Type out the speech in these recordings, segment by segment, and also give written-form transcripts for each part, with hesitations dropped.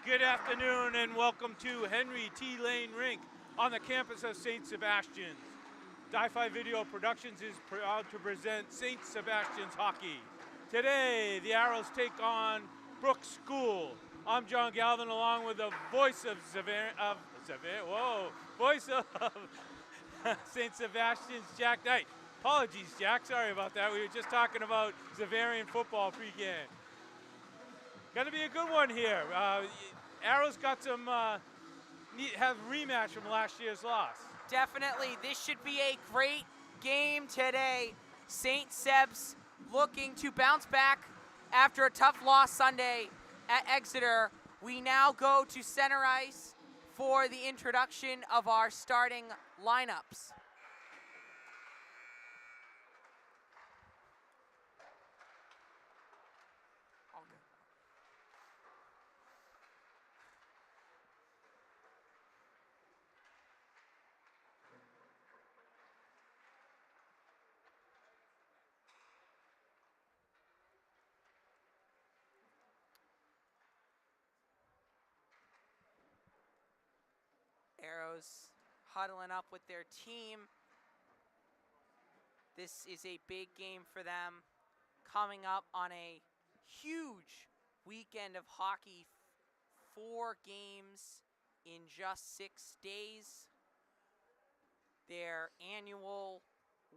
Good afternoon and welcome to Henry T. Lane Rink on the campus of St. Sebastians. Di-Fi Video Productions is proud to present St. Sebastians Hockey. Today, the Arrows take on Brooks School. I'm John Galvin along with the voice of St. Sebastians, Jack Knight. Apologies, Jack, sorry about that. We were just talking about Xaverian football pregame. Going to be a good one here. Arrows got some have rematch from last year's loss. Definitely, this should be a great game today. St. Seb's looking to bounce back after a tough loss Sunday at Exeter. We now go to center ice for the introduction of our starting lineups. Arrows huddling up with their team. This is a big game for them, coming up on a huge weekend of hockey, 4 games in just 6 days. Their annual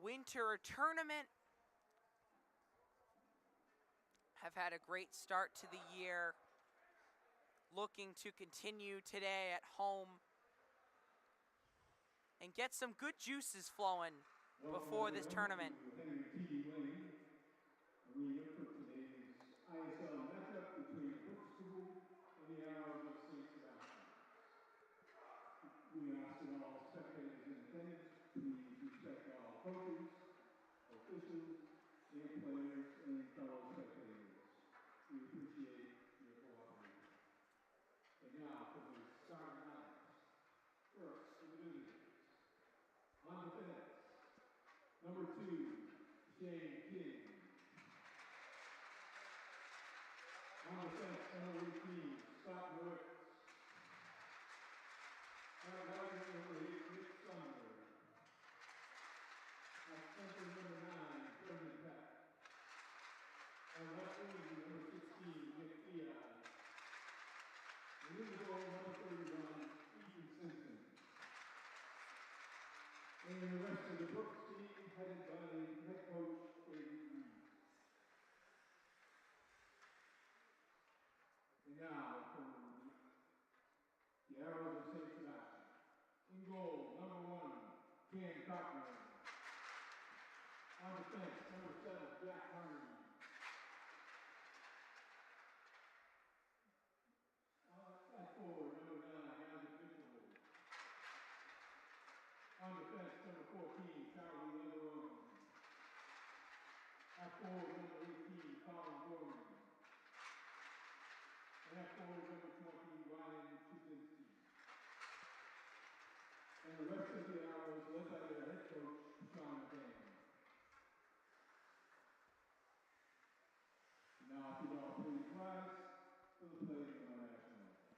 winter tournament have had a great start to the year, looking to continue today at home and get some good juices flowing before this tournament. Henry T. Lane. We look for today's ISL matchup between Brooks School and the Arrows of St. Sebastian. We ask that all spectators in attendance please respect all coaches, officials, and players, and fellow spectators. We appreciate your cooperation. And now for the starting lineups. First, for the visitors. On defense, number 2, Shane King. On defense, number 18, Scott Lewis. At right wing, number 8, Rick Saunders. At center, number 9, Brendan Peck. At left wing, number 16, Nick Diaz. And in the goal, number 31, Ethan Simpson. And the rest of the Brooks team, headed by head coach David Reed. And now for the Arrows of St. Sebastian. In goal, number 1, Cam Cochran. On defense, number 7, Jack Harney. At forward, number 9, Isaac Mitchell. On defense, number 14, Charlie Leverone. At forward, number 18, Colin Gorman. And at forward, number 20, Ryan Chizinski. And the rest of the Arrows led by their head coach, Sean McCann. Now, if you all please rise for the pledge of our national anthem.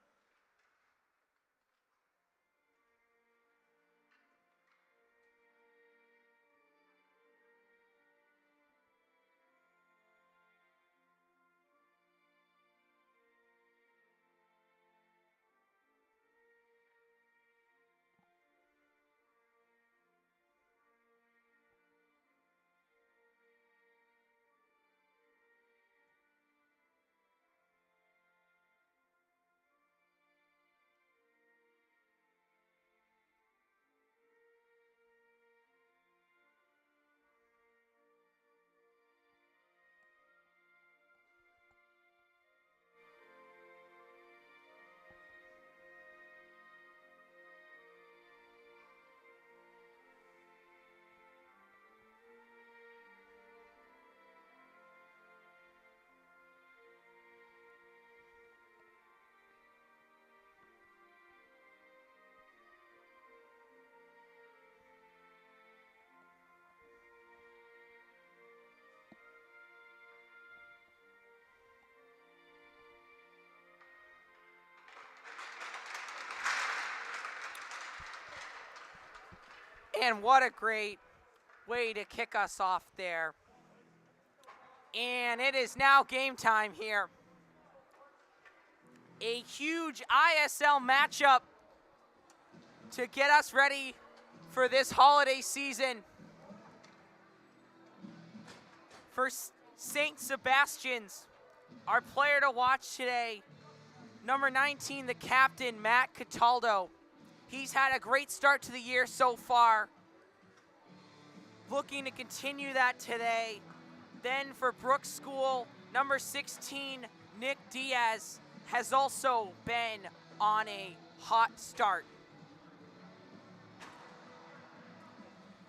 And what a great way to kick us off there. And it is now game time here. A huge ISL matchup to get us ready for this holiday season. For St. Sebastians, our player to watch today, number 19, the captain, Matt Cataldo. He's had a great start to the year so far. Looking to continue that today. Then for Brooks School, number 16, Nick Diaz, has also been on a hot start.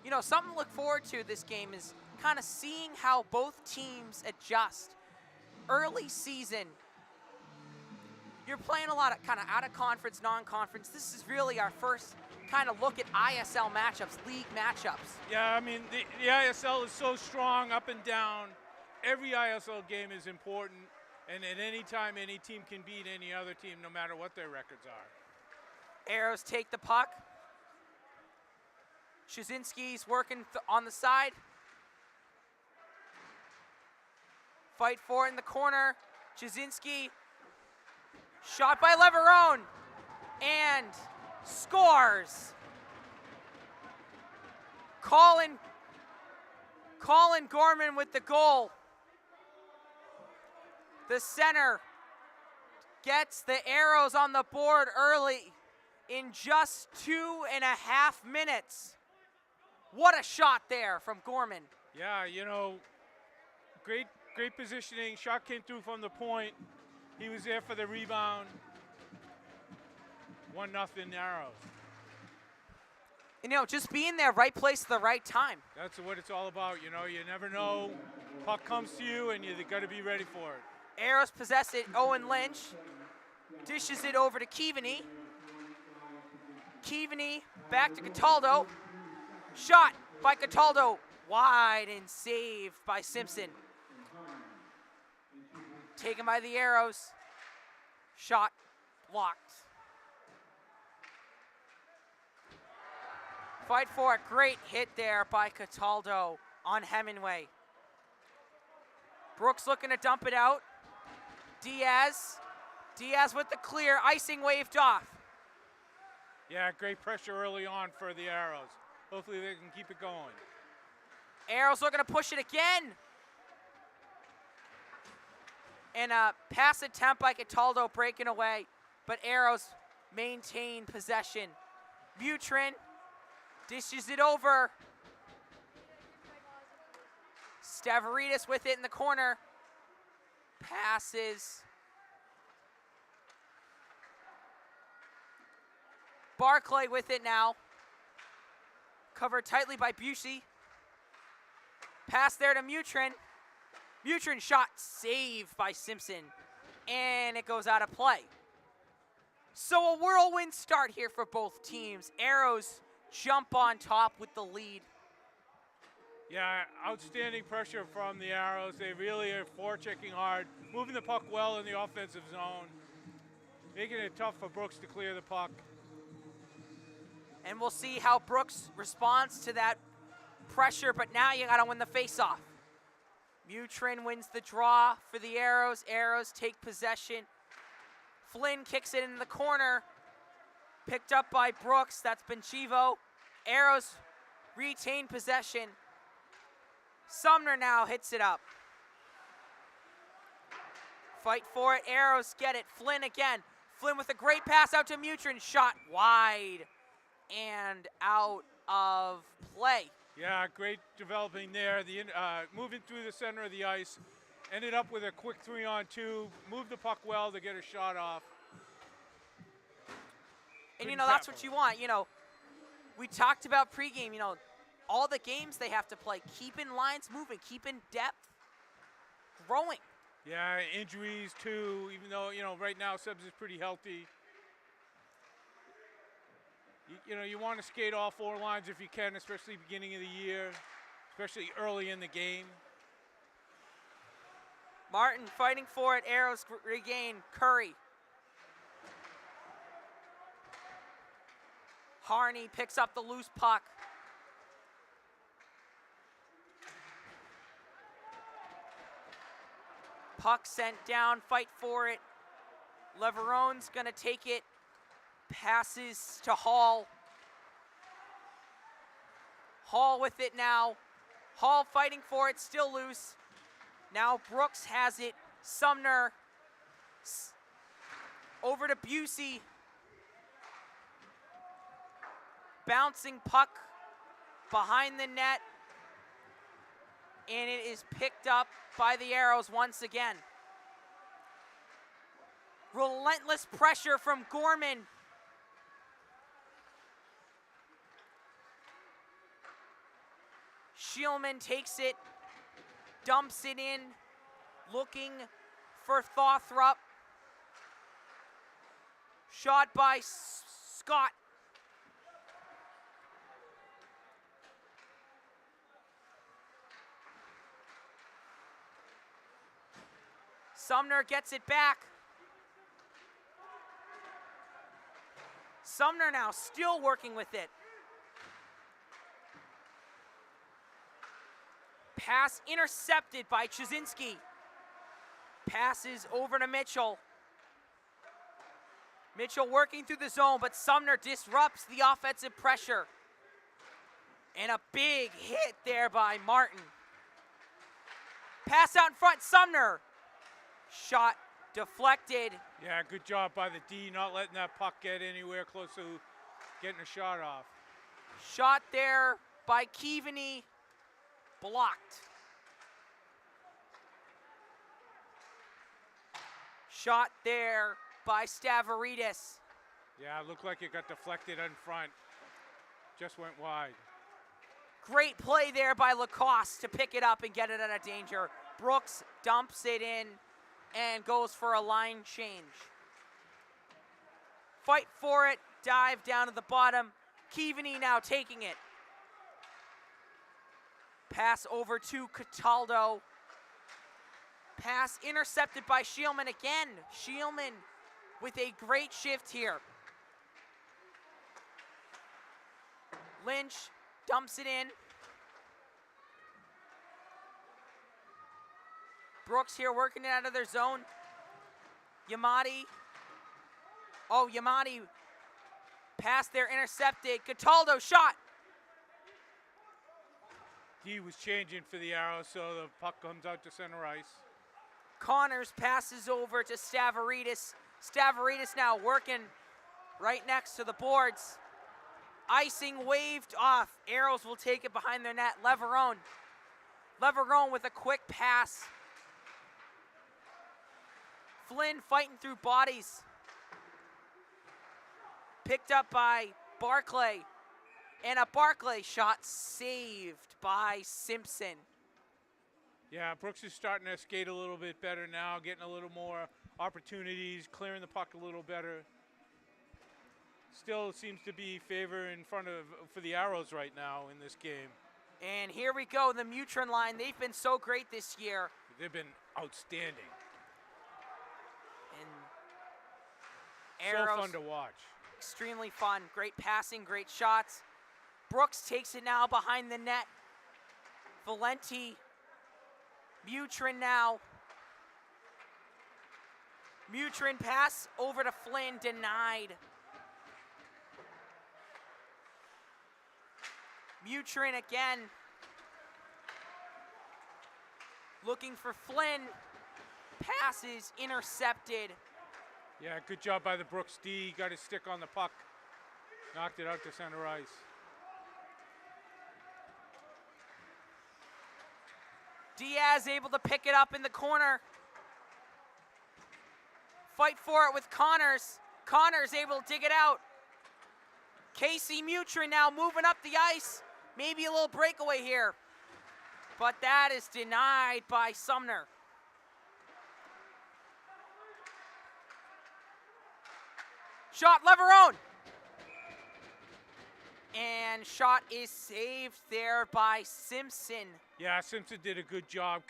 You know, something to look forward to this game is kind of seeing how both teams adjust. Early season, you're playing a lot of kind of out of conference, non-conference. This is really our first kind of look at ISL matchups, league matchups. Yeah, I mean, the ISL is so strong up and down. Every ISL game is important, and at any time, any team can beat any other team, no matter what their records are. Arrows take the puck. Shazinski's working on the side. Fight for it in the corner. Shazinski, shot by Leverone, and scores. Colin Gorman with the goal. The center gets the Arrows on the board early in just 2.5 minutes. What a shot there from Gorman. Yeah, you know, great positioning. Shot came through from the point. He was there for the rebound. 1-0 Arrows. You know, just being there, right place at the right time. That's what it's all about, you know. You never know. Puck comes to you, and you got to be ready for it. Arrows possess it. Owen Lynch dishes it over to Keaveney. Keaveney back to Cataldo. Shot by Cataldo. Wide and saved by Simpson. Taken by the Arrows. Shot blocked. Fight for it. Great hit there by Cataldo on Hemingway. Brooks looking to dump it out. Diaz with the clear. Icing waved off. Yeah, great pressure early on for the Arrows. Hopefully they can keep it going. Arrows looking to push it again. And a pass attempt by Cataldo breaking away, but Arrows maintain possession. Butrin dishes it over. Stavridis with it in the corner. Passes. Barclay with it now. Covered tightly by Busey. Pass there to Mutrin. Mutrin shot saved by Simpson. And it goes out of play. So a whirlwind start here for both teams. Arrows jump on top with the lead. Yeah, outstanding pressure from the Arrows. They really are forechecking hard, moving the puck well in the offensive zone, making it tough for Brooks to clear the puck. And we'll see how Brooks responds to that pressure, but now you gotta win the faceoff. Mutrin wins the draw for the Arrows. Arrows take possession. Flynn kicks it in the corner. Picked up by Brooks. That's Benchivo. Arrows retain possession. Sumner now hits it up. Fight for it. Arrows get it. Flynn again. Flynn with a great pass out to Mutrin. Shot wide and out of play. Yeah, great developing there. Moving through the center of the ice. Ended up with a quick 3-on-2. Moved the puck well to get a shot off. And, you know, that's what you want. You know, we talked about pregame, you know, all the games they have to play. Keeping lines moving, keeping depth growing. Yeah, injuries too, even though, you know, right now Sebs is pretty healthy. You know, you want to skate all four lines if you can, especially beginning of the year, especially early in the game. Martin fighting for it. Arrows regain. Curry. Harney picks up the loose puck. Puck sent down, fight for it. Leverone's gonna take it. Passes to Hall. Hall with it now. Hall fighting for it, still loose. Now Brooks has it. Sumner over to Busey. Bouncing puck behind the net. And it is picked up by the Arrows once again. Relentless pressure from Gorman. Shielman takes it, dumps it in, looking for Thothrop. Shot by Scott. Sumner gets it back. Sumner now still working with it. Pass intercepted by Chazinski. Passes over to Mitchell. Mitchell working through the zone, but Sumner disrupts the offensive pressure. And a big hit there by Martin. Pass out in front, Sumner. Shot deflected. Yeah, good job by the D, not letting that puck get anywhere close to getting a shot off. Shot there by Keaveney. Blocked. Shot there by Stavridis. Yeah, it looked like it got deflected in front. Just went wide. Great play there by Lacoste to pick it up and get it out of danger. Brooks dumps it in and goes for a line change. Fight for it, dive down to the bottom. Keaveney now taking it. Pass over to Cataldo. Pass intercepted by Shielman again. Shielman with a great shift here. Lynch dumps it in. Brooks here working it out of their zone. Yamati. Oh, Yamati. Pass there intercepted. Cataldo shot. D was changing for the Arrows, so the puck comes out to center ice. Connors passes over to Stavridis. Stavridis now working right next to the boards. Icing waved off. Arrows will take it behind their net. Leverone. Leverone with a quick pass. Flynn fighting through bodies. Picked up by Barclay. And a Barclay shot saved by Simpson. Yeah, Brooks is starting to skate a little bit better now, getting a little more opportunities, clearing the puck a little better. Still seems to be favor in front of for the Arrows right now in this game. And here we go, the Mutron line. They've been so great this year. They've been outstanding. And Arrows, so fun to watch. Extremely fun. Great passing, great shots. Brooks takes it now behind the net. Valenti. Mutron now. Mutron pass over to Flynn, denied. Mutron again. Looking for Flynn. Passes intercepted. Yeah, good job by the Brooks D. Got his stick on the puck. Knocked it out to center ice. Diaz able to pick it up in the corner. Fight for it with Connors. Connors able to dig it out. Casey Mutron now moving up the ice. Maybe a little breakaway here. But that is denied by Sumner. Shot Leverone. And shot is saved there by Simpson. Yeah, Simpson did a good job.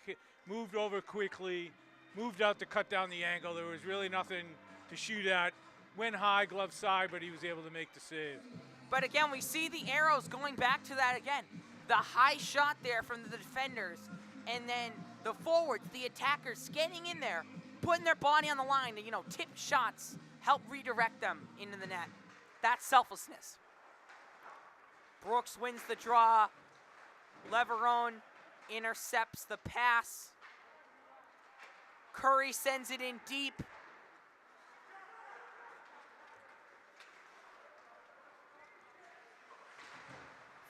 Moved over quickly, moved out to cut down the angle. There was really nothing to shoot at. Went high, glove side, but he was able to make the save. But again, we see the Arrows going back to that again. The high shot there from the defenders, and then The forwards, the attackers getting in there, putting their body on the line to, tip shots, help redirect them into the net. That's selflessness. Brooks wins the draw. Leverone intercepts the pass. Curry sends it in deep.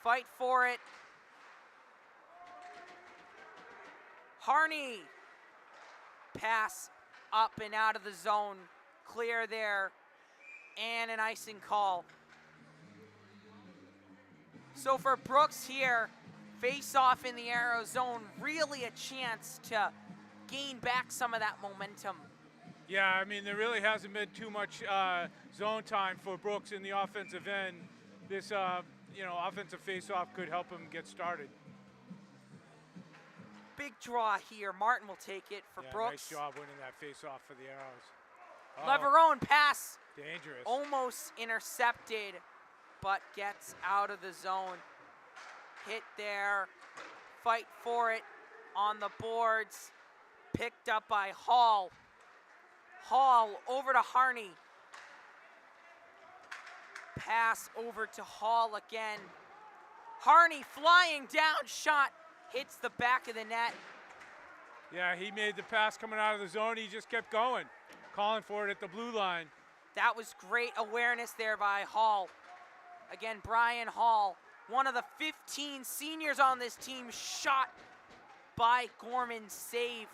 Fight for it. Harney. Pass up and out of the zone. Clear there. And an icing call. So for Brooks here, face off in the Arrow zone, really a chance to gain back some of that momentum. Yeah, I mean, there really hasn't been too much zone time for Brooks in the offensive end. This, offensive face-off could help him get started. Big draw here. Martin will take it for Brooks. Nice job winning that face-off for the Arrows. Oh, Leverone pass. Dangerous. Almost intercepted, but gets out of the zone. Hit there. Fight for it on the boards. Picked up by Hall. Hall over to Harney. Pass over to Hall again. Harney flying down shot. Hits the back of the net. Yeah, he made the pass coming out of the zone. He just kept going, calling for it at the blue line. That was great awareness there by Hall. Again, Brian Hall, one of the 15 seniors on this team, shot by Gorman, saved.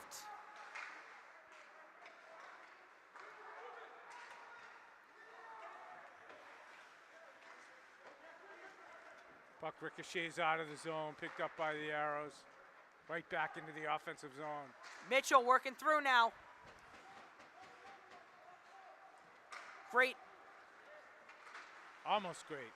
Puck ricochets out of the zone, picked up by the Arrows. Right back into the offensive zone. Mitchell working through now. Great. Almost great.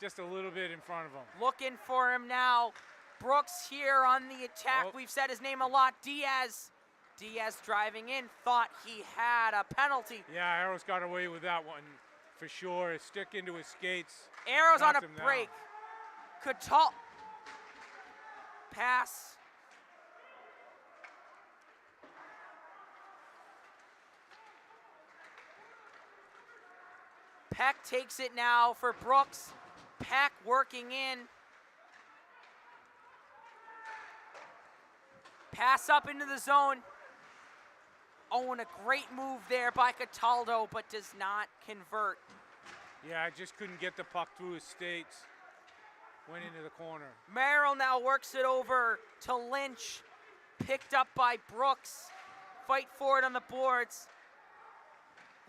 Just a little bit in front of him. Looking for him now. Brooks here on the attack. Oh. We've said his name a lot. Diaz. Diaz driving in. Thought he had a penalty. Yeah, Arrows got away with that one for sure. A stick into his skates. Arrows on knocked a him down. break. Catal. Pass. Peck takes it now for Brooks. Peck working in. Pass up into the zone. Oh, and a great move there by Cataldo, but does not convert. Yeah, I just couldn't get the puck through his skates. Went into the corner. Merrill now works it over to Lynch. Picked up by Brooks. Fight for it on the boards.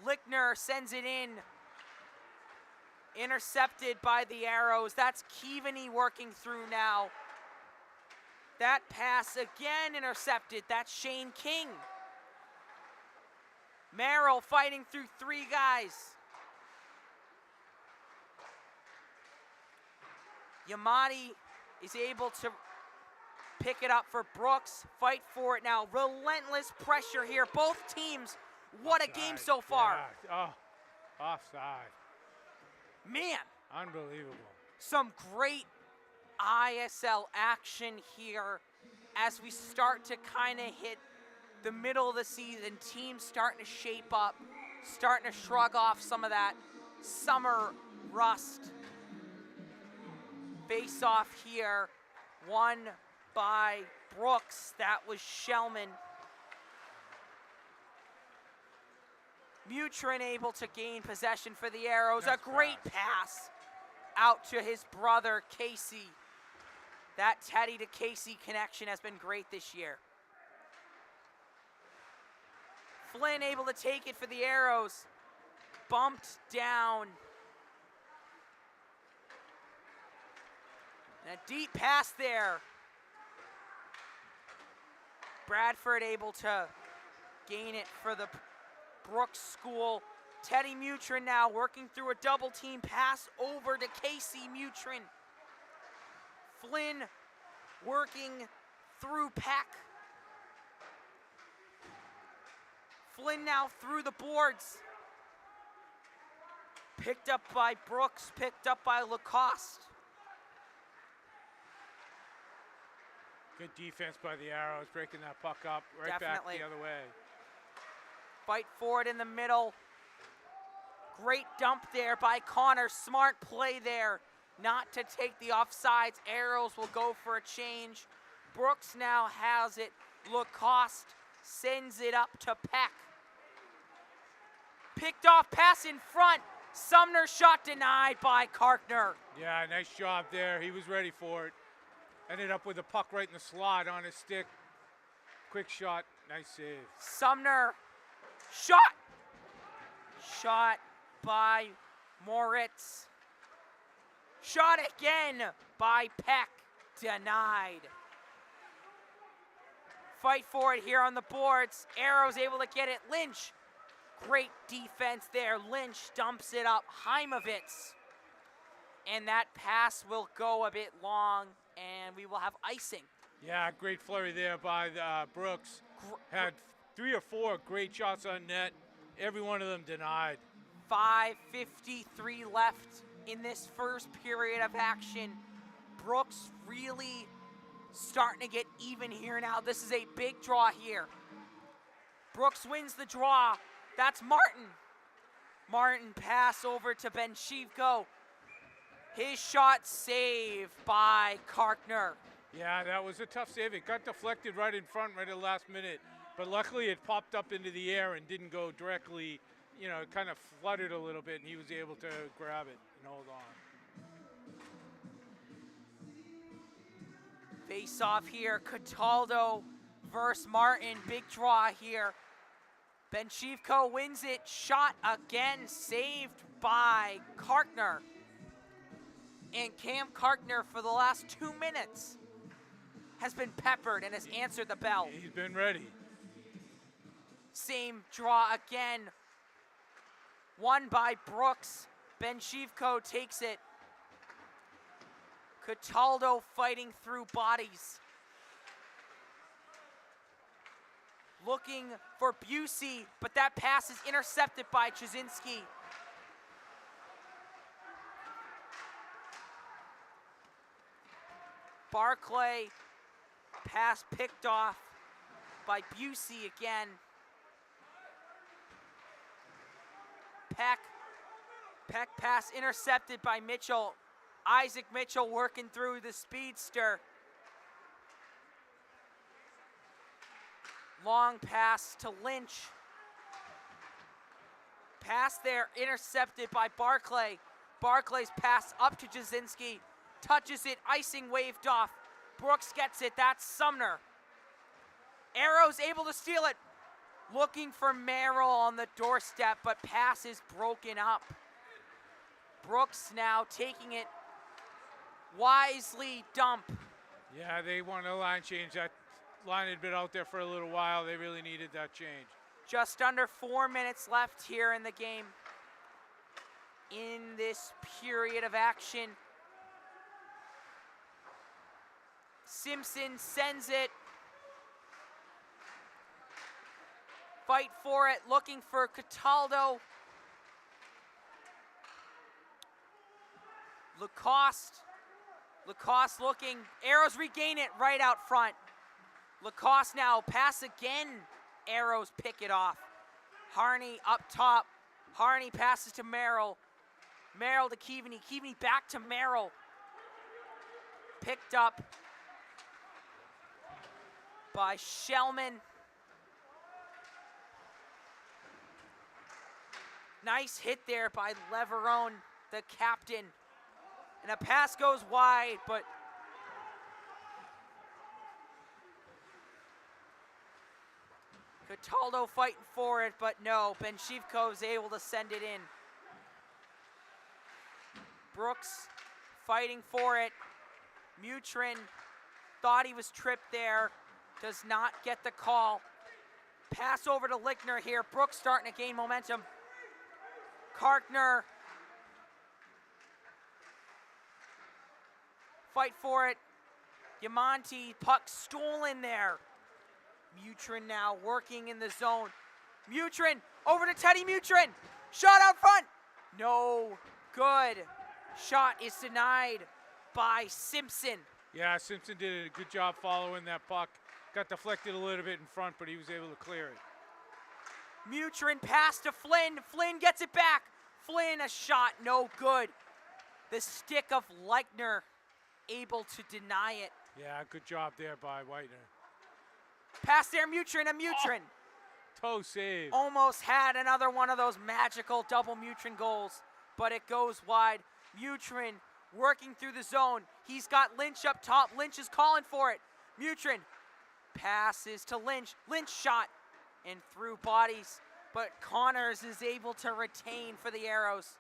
Lichtner sends it in. Intercepted by the Arrows. That's Keaveney working through now. That pass again intercepted. That's Shane King. Merrill fighting through three guys. Yamati is able to pick it up for Brooks. Fight for it now. Relentless pressure here. Both teams, what a game so far. Yeah. Oh, offside. Man. Unbelievable. Some great ISL action here as we start to kind of hit the middle of the season. Teams starting to shape up, starting to shrug off some of that summer rust. Face off here, won by Brooks. That was Shellman. Mutrin able to gain possession for the Arrows. Nice a great pass out to his brother, Casey. That Teddy to Casey connection has been great this year. Flynn able to take it for the Arrows. Bumped down. And a deep pass there. Bradford able to gain it for the Brooks School. Teddy Mutrin now working through a double team pass over to Casey Mutrin. Flynn working through Peck. Flynn now through the boards. Picked up by Brooks, picked up by Lacoste. Good defense by the Arrows, breaking that puck up right Definitely. back the other way. Fight for it in the middle. Great dump there by Connor. Smart play there not to take the offsides. Arrows will go for a change. Brooks now has it. Lacoste sends it up to Peck. Picked off pass in front. Sumner shot denied by Karkner. Yeah, nice job there. He was ready for it. Ended up with the puck right in the slot on his stick. Quick shot, nice save. Sumner shot. Shot by Moritz. Shot again by Peck. Denied. Fight for it here on the boards. Arrows able to get it. Lynch. Great defense there. Lynch dumps it up. Heimovitz. And that pass will go a bit long, and we will have icing. Yeah, great flurry there by Brooks. Had 3 or 4 great shots on net. Every one of them denied. 5:53 left in this first period of action. Brooks really starting to get even here now. This is a big draw here. Brooks wins the draw. That's Martin. Martin pass over to Benchivko. His shot saved by Karkner. Yeah, that was a tough save. It got deflected right in front right at the last minute. But luckily it popped up into the air and didn't go directly, you know, it kind of fluttered a little bit and he was able to grab it and hold on. Face off here, Cataldo versus Martin. Big draw here. Benchivko wins it. Shot again, saved by Karkner. And Cam Karkner for the last 2 minutes has been peppered and has answered the bell. He's been ready. Same draw again. Won by Brooks. Benchivko takes it. Cataldo fighting through bodies. Looking for Busey, but that pass is intercepted by Chazinski. Barclay, pass picked off by Busey again. Peck pass intercepted by Mitchell. Isaac Mitchell working through the speedster. Long pass to Lynch. Pass there intercepted by Barclay. Barclay's pass up to Jasinski. Touches it, icing waved off. Brooks gets it, that's Sumner. Arrows able to steal it. Looking for Merrill on the doorstep, but pass is broken up. Brooks now taking it. Wisely dump. Yeah, they want a line change. That line had been out there for a little while. They really needed that change. Just under 4 minutes left here in the game. In this period of action. Simpson sends it. Fight for it, looking for Cataldo. Lacoste looking. Arrows regain it right out front. Lacoste now pass again. Arrows pick it off. Harney up top. Harney passes to Merrill. Merrill to Keaveney. Keaveney back to Merrill. Picked up by Shellman. Nice hit there by Leverone, the captain. And a pass goes wide, but Cataldo fighting for it, but no, Benchivko is able to send it in. Brooks fighting for it. Mutrin thought he was tripped there, does not get the call. Pass over to Lichtner here. Brooks starting to gain momentum. Karkner. Fight for it. Yamonte, puck stolen there. Mutrin now working in the zone. Mutrin, over to Teddy Mutrin. Shot out front. No good. Shot is denied by Simpson. Yeah, Simpson did a good job following that puck. Got deflected a little bit in front, but he was able to clear it. Mutrin pass to Flynn. Flynn gets it back. Flynn, a shot, no good. The stick of Leichner able to deny it. Yeah, good job there by Whitener. Pass there, Mutrin, a Mutrin. Toe save. Almost had another one of those magical double Mutrin goals, but it goes wide. Mutrin working through the zone. He's got Lynch up top. Lynch is calling for it. Mutrin passes to Lynch. Lynch shot and through bodies, but Connors is able to retain for the Arrows.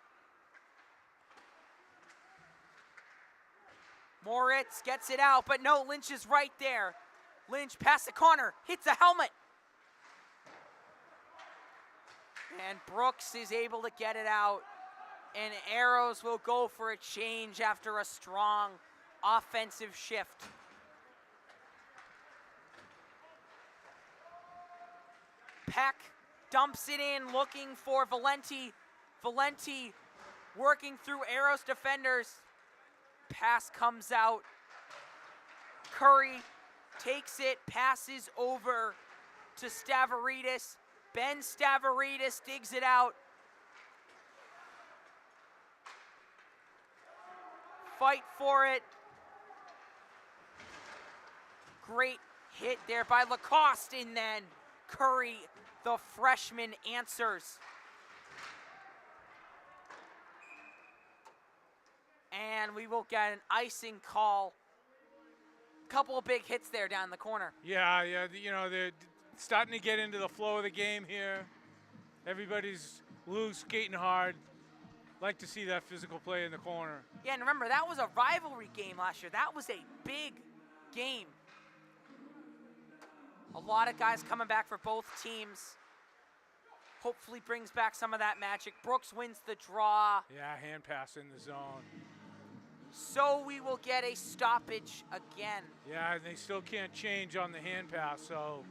Moritz gets it out, but no, Lynch is right there. Lynch past the corner, hits the helmet. And Brooks is able to get it out. And Arrows will go for a change after a strong offensive shift. Peck dumps it in, looking for Valenti. Valenti working through Arrows defenders. Pass comes out. Curry takes it, passes over to Stavridis. Ben Stavridis digs it out. Fight for it. Great hit there by Lacoste, and then Curry, the freshman, answers. And we will get an icing call. Couple of big hits there down the corner. Yeah, you know, they're starting to get into the flow of the game here. Everybody's loose, skating hard. Like to see that physical play in the corner. Yeah, and remember, that was a rivalry game last year. That was a big game. A lot of guys coming back for both teams. Hopefully brings back some of that magic. Brooks wins the draw. Yeah, hand pass in the zone. So we will get a stoppage again. Yeah, and they still can't change on the hand pass. So,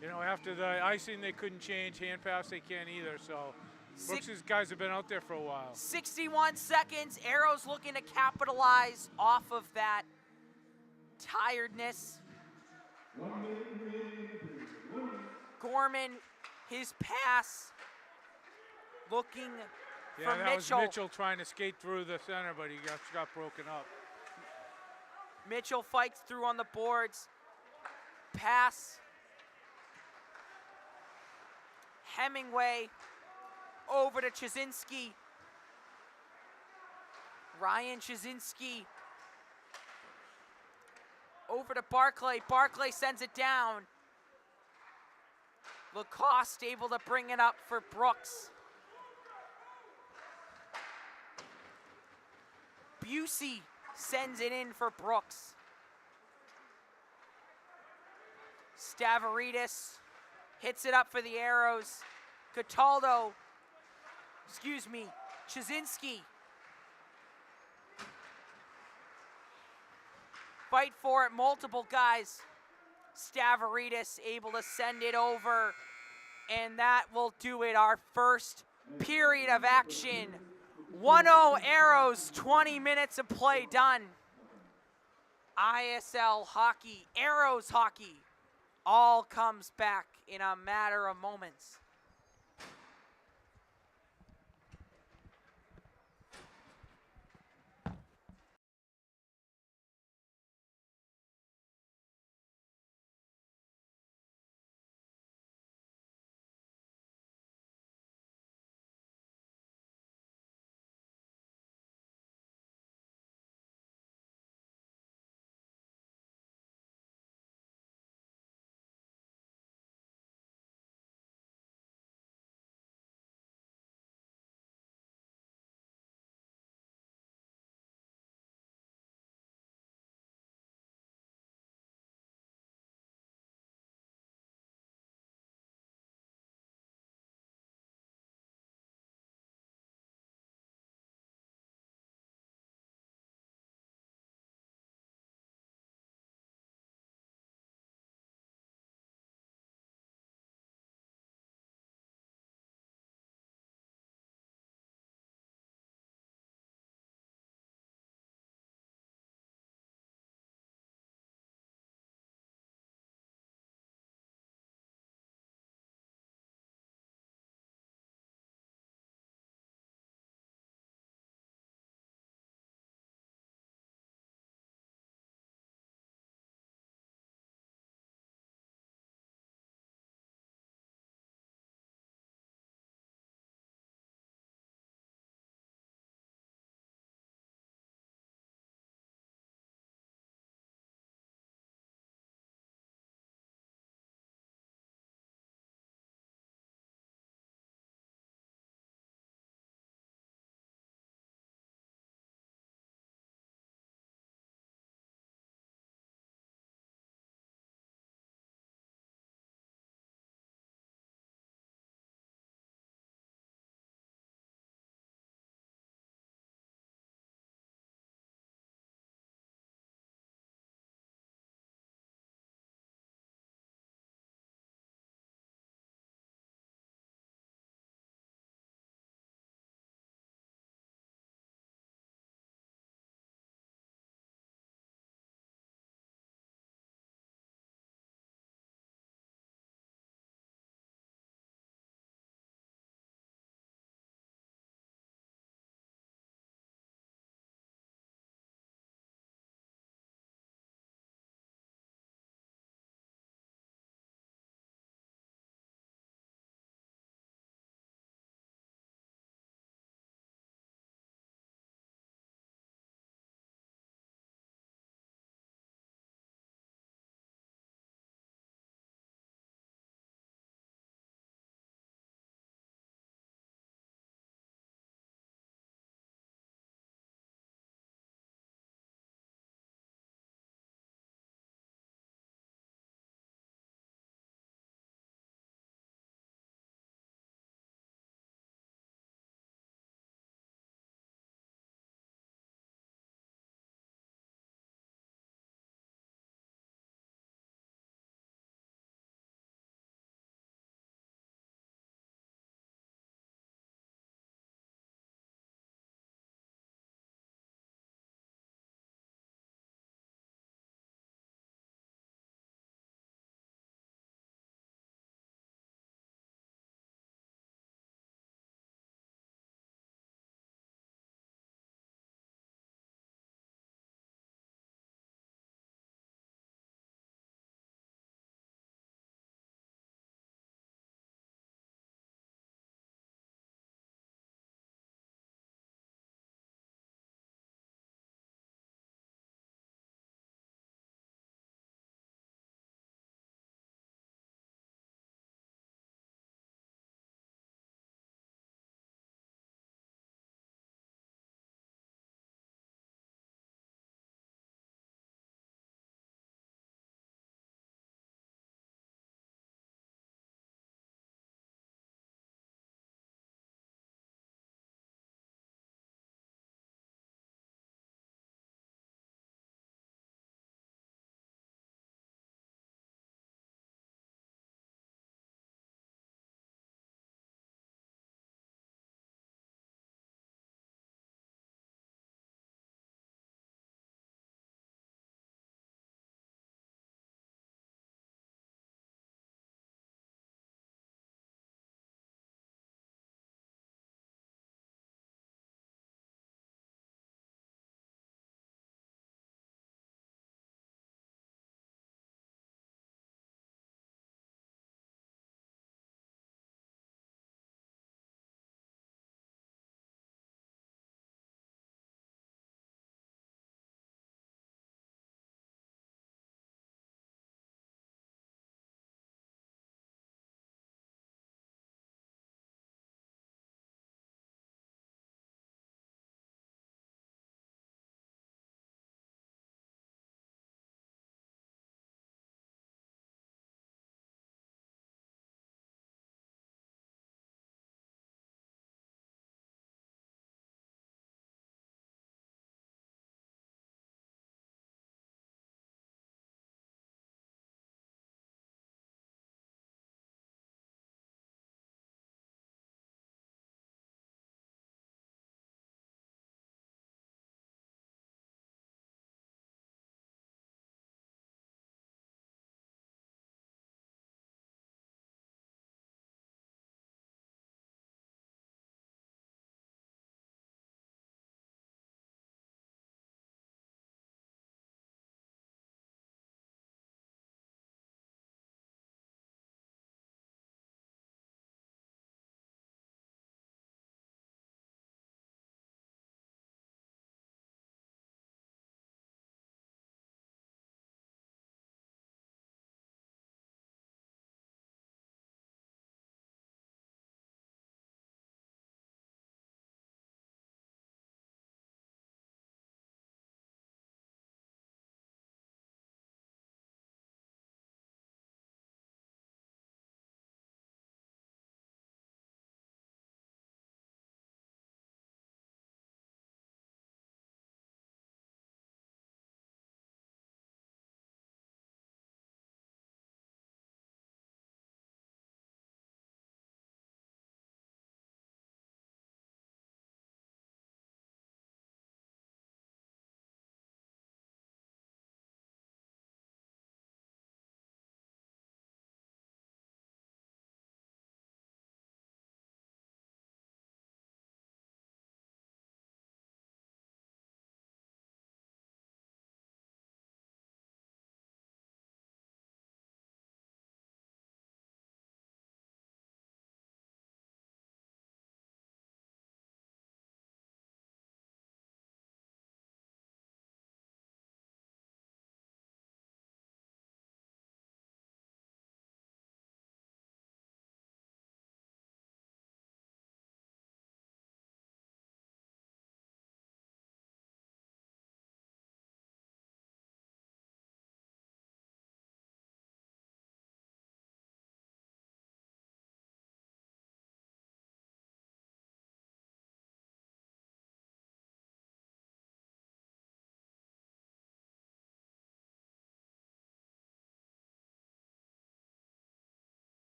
you know, after the icing, they couldn't change. Hand pass, they can't either. So, Brooks' guys have been out there for a while. 61 seconds. Arrows looking to capitalize off of that tiredness. Gorman, his pass, looking for Yeah, that Mitchell. was Mitchell trying to skate through the center, but he got broken up. Mitchell fights through on the boards. Pass. Hemingway over to Chazinski. Ryan Chazinski over to Barclay. Barclay sends it down. Lacoste able to bring it up for Brooks. Busey sends it in for Brooks. Stavridis hits it up for the Arrows. Chazinski. Fight for it, multiple guys. Stavridis able to send it over, and that will do it. Our first period of action. 1-0 Arrows, 20 minutes of play done. ISL hockey, Arrows hockey, all comes back in a matter of moments.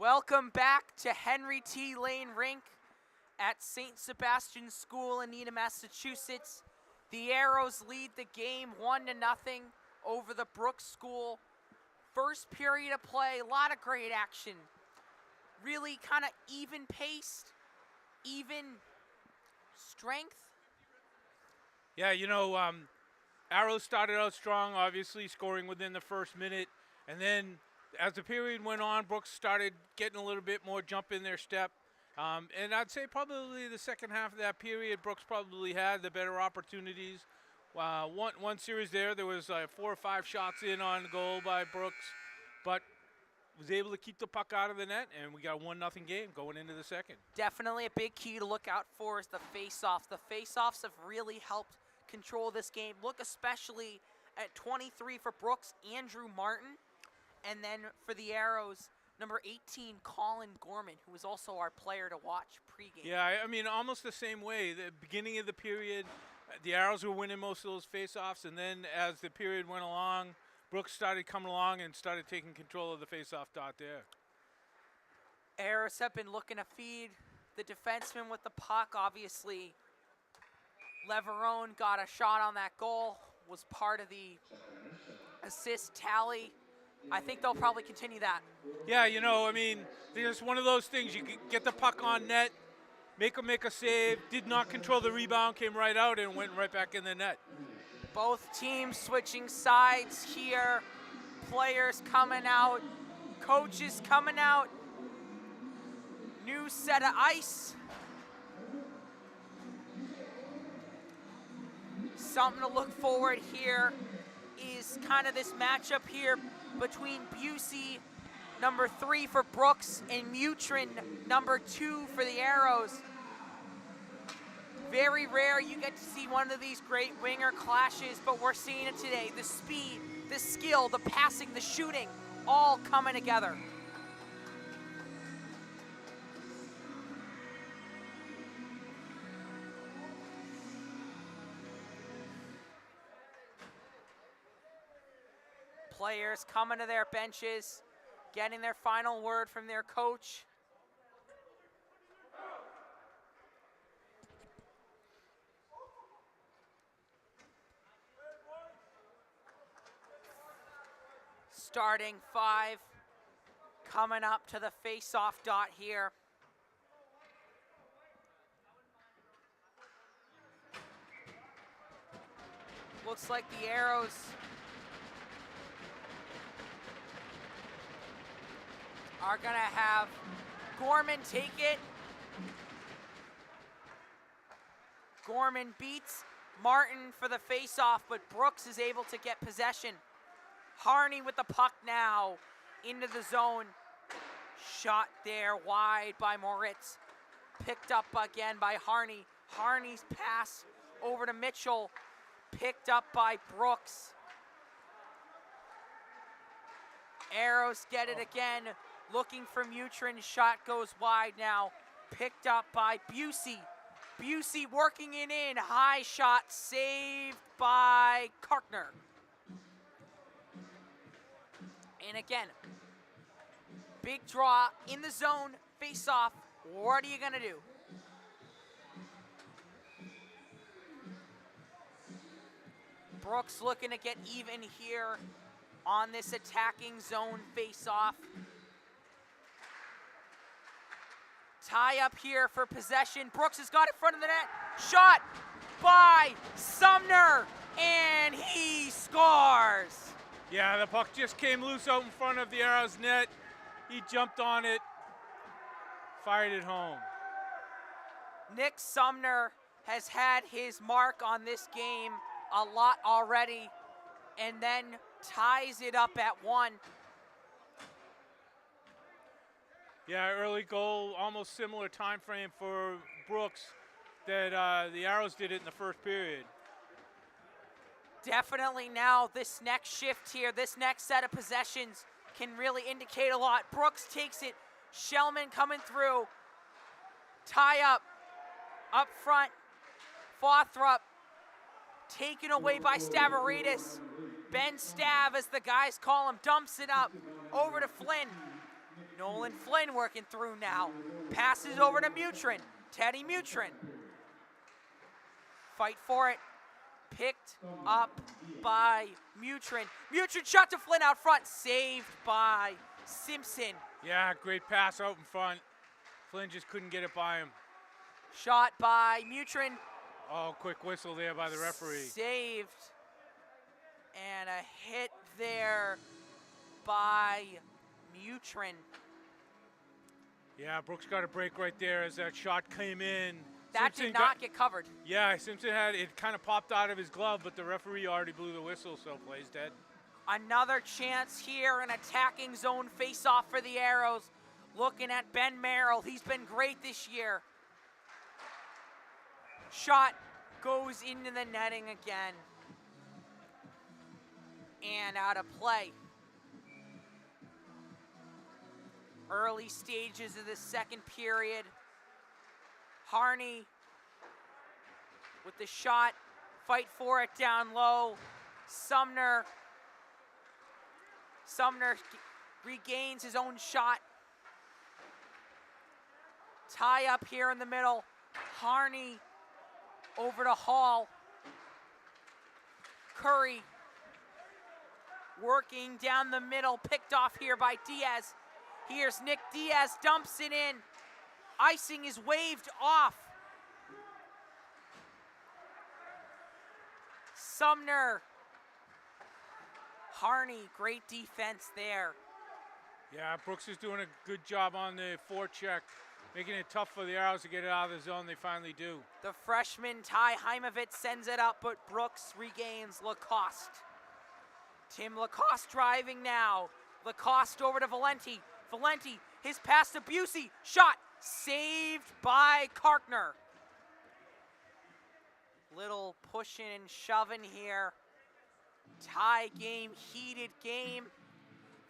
Welcome back to Henry T. Lane Rink at St. Sebastian's School in Needham, Massachusetts. The Arrows lead the game 1-0 over the Brooks School. First period of play, a lot of great action. Really kind of even paced, even strength. Yeah, Arrows started out strong, obviously scoring within the first minute, and then as the period went on, Brooks started getting a little bit more jump in their step. And I'd say probably the second half of that period, Brooks probably had the better opportunities. One series there was 4 or 5 shots in on goal by Brooks, but was able to keep the puck out of the net, and we got a 1-0 game going into the second. Definitely a big key to look out for is the face-offs. The face-offs have really helped control this game. Look especially at 23 for Brooks, Andrew Martin, and then for the Arrows, number 18, Colin Gorman, who was also our player to watch pregame. Yeah, I mean, almost the same way. The beginning of the period, the Arrows were winning most of those face-offs, and then as the period went along, Brooks started coming along and started taking control of the face-off dot there. Arrows have been looking to feed the defenseman with the puck, obviously. Leverone got a shot on that goal, was part of the assist tally. I think they'll probably continue that. Yeah, I mean, there's one of those things. You get the puck on net, make a save, did not control the rebound, came right out and went right back in the net. Both teams switching sides here. Players coming out, coaches coming out. New set of ice. Something to look forward here is kind of this matchup here between Busey, number 3 for Brooks, and Mutrin, number 2 for the Arrows. Very rare you get to see one of these great winger clashes, but we're seeing it today. The speed, the skill, the passing, the shooting, all coming together. Players coming to their benches, getting their final word from their coach. Starting 5, coming up to the face-off dot here. Looks like the Arrows are gonna have Gorman take it. Gorman beats Martin for the face-off, but Brooks is able to get possession. Harney with the puck now into the zone. Shot there wide by Moritz. Picked up again by Harney. Harney's pass over to Mitchell. Picked up by Brooks. Arrows get it again. Looking for Mutrin. Shot goes wide now. Picked up by Busey. Busey working it in. High shot saved by Karkner. And again, big draw in the zone, face off. What are you gonna do? Brooks looking to get even here on this attacking zone face off. Tie up here for possession. Brooks has got it in front of the net. Shot by Sumner, and he scores. Yeah, the puck just came loose out in front of the Arrows net. He jumped on it, fired it home. Nick Sumner has had his mark on this game a lot already, and then ties it up at 1. Yeah, early goal, almost similar time frame for Brooks that the Arrows did it in the first period. Definitely now this next shift here, this next set of possessions can really indicate a lot. Brooks takes it, Shellman coming through, tie up front, Fothrop taken away by Stavridis. Ben Stav, as the guys call him, dumps it up over to Flynn. Nolan Flynn working through now. Passes over to Mutrin. Teddy Mutrin. Fight for it. Picked up by Mutrin. Mutrin shot to Flynn out front. Saved by Simpson. Yeah, great pass out in front. Flynn just couldn't get it by him. Shot by Mutrin. Oh, quick whistle there by the referee. Saved. And a hit there by Mutrin. Yeah, Brooks got a break right there as that shot came in. That Simpson did not get covered. Yeah, Simpson had it kind of popped out of his glove, but the referee already blew the whistle, so plays dead. Another chance here, an attacking zone face-off for the Arrows. Looking at Ben Merrill. He's been great this year. Shot goes into the netting again. And out of play. Early stages of the second period. Harney with the shot. Fight for it down low. Sumner regains his own shot. Tie up here in the middle. Harney over to Hall. Curry working down the middle, picked off here by Diaz. Here's Nick Diaz, dumps it in. Icing is waved off. Sumner. Harney, great defense there. Yeah, Brooks is doing a good job on the forecheck, making it tough for the Arrows to get it out of the zone. They finally do. The freshman Ty Heimovitz sends it up, but Brooks regains Lacoste. Tim Lacoste driving now. Lacoste over to Valenti. Valenti, his pass to Busey. Shot saved by Karkner. Little pushing and shoving here. Tie game, heated game.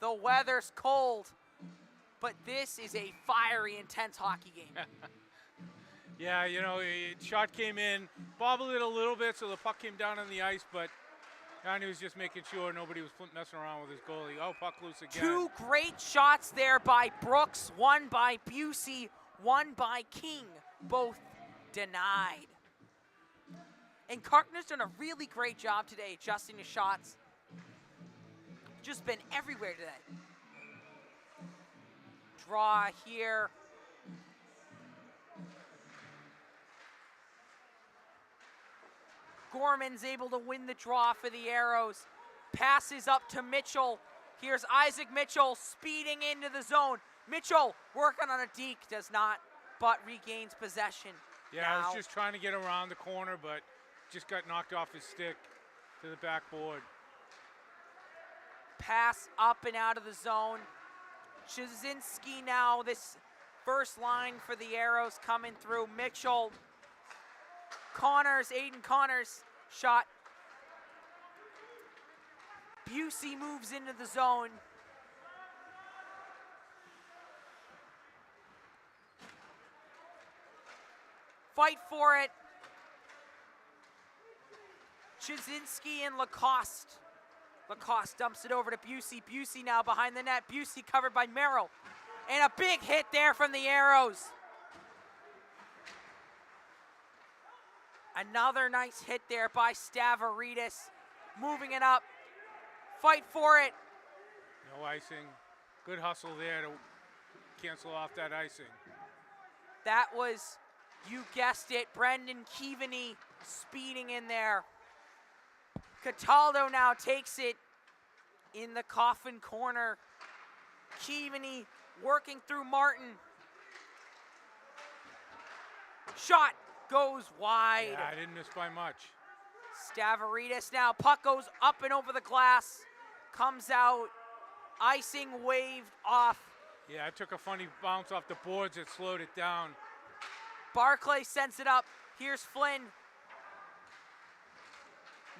The weather's cold, but this is a fiery, intense hockey game. Yeah, you know, shot came in, bobbled it a little bit, so the puck came down on the ice, but Johnny was just making sure nobody was messing around with his goalie. Oh, puck loose again. Two great shots there by Brooks, one by Busey, one by King, both denied. And Karkner's done a really great job today adjusting his shots. Just been everywhere today. Draw here. Gorman's able to win the draw for the Arrows. Passes up to Mitchell. Here's Isaac Mitchell speeding into the zone. Mitchell working on a deke, does not, but regains possession. Yeah, now. I was just trying to get around the corner, but just got knocked off his stick to the backboard. Pass up and out of the zone. Jasinski now, this first line for the Arrows coming through. Mitchell, Connors, Aiden Connors, shot. Busey moves into the zone. Fight for it. Jasinski and Lacoste. Lacoste dumps it over to Busey. Busey now behind the net. Busey covered by Merrill. And a big hit there from the Arrows. Another nice hit there by Stavridis. Moving it up. Fight for it. No icing. Good hustle there to cancel off that icing. That was, you guessed it, Brendan Keaveney speeding in there. Cataldo now takes it in the coffin corner. Keaveney working through Martin. Shot goes wide. Yeah, I didn't miss by much. Stavridis now, puck goes up and over the glass. Comes out, icing waved off. Yeah, it took a funny bounce off the boards. It slowed it down. Barclay sends it up. Here's Flynn.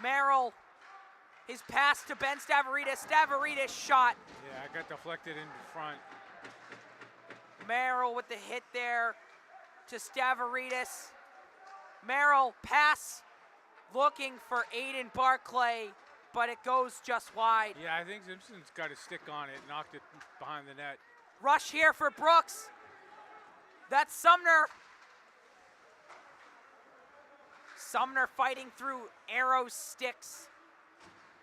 Merrill. His pass to Ben Stavridis. Stavridis shot. Yeah, it got deflected in front. Merrill with the hit there to Stavridis. Merrill pass looking for Aiden Barclay, but it goes just wide. Yeah, I think Simpson's got a stick on it, knocked it behind the net. Rush here for Brooks. That's Sumner. Sumner fighting through Arrows sticks.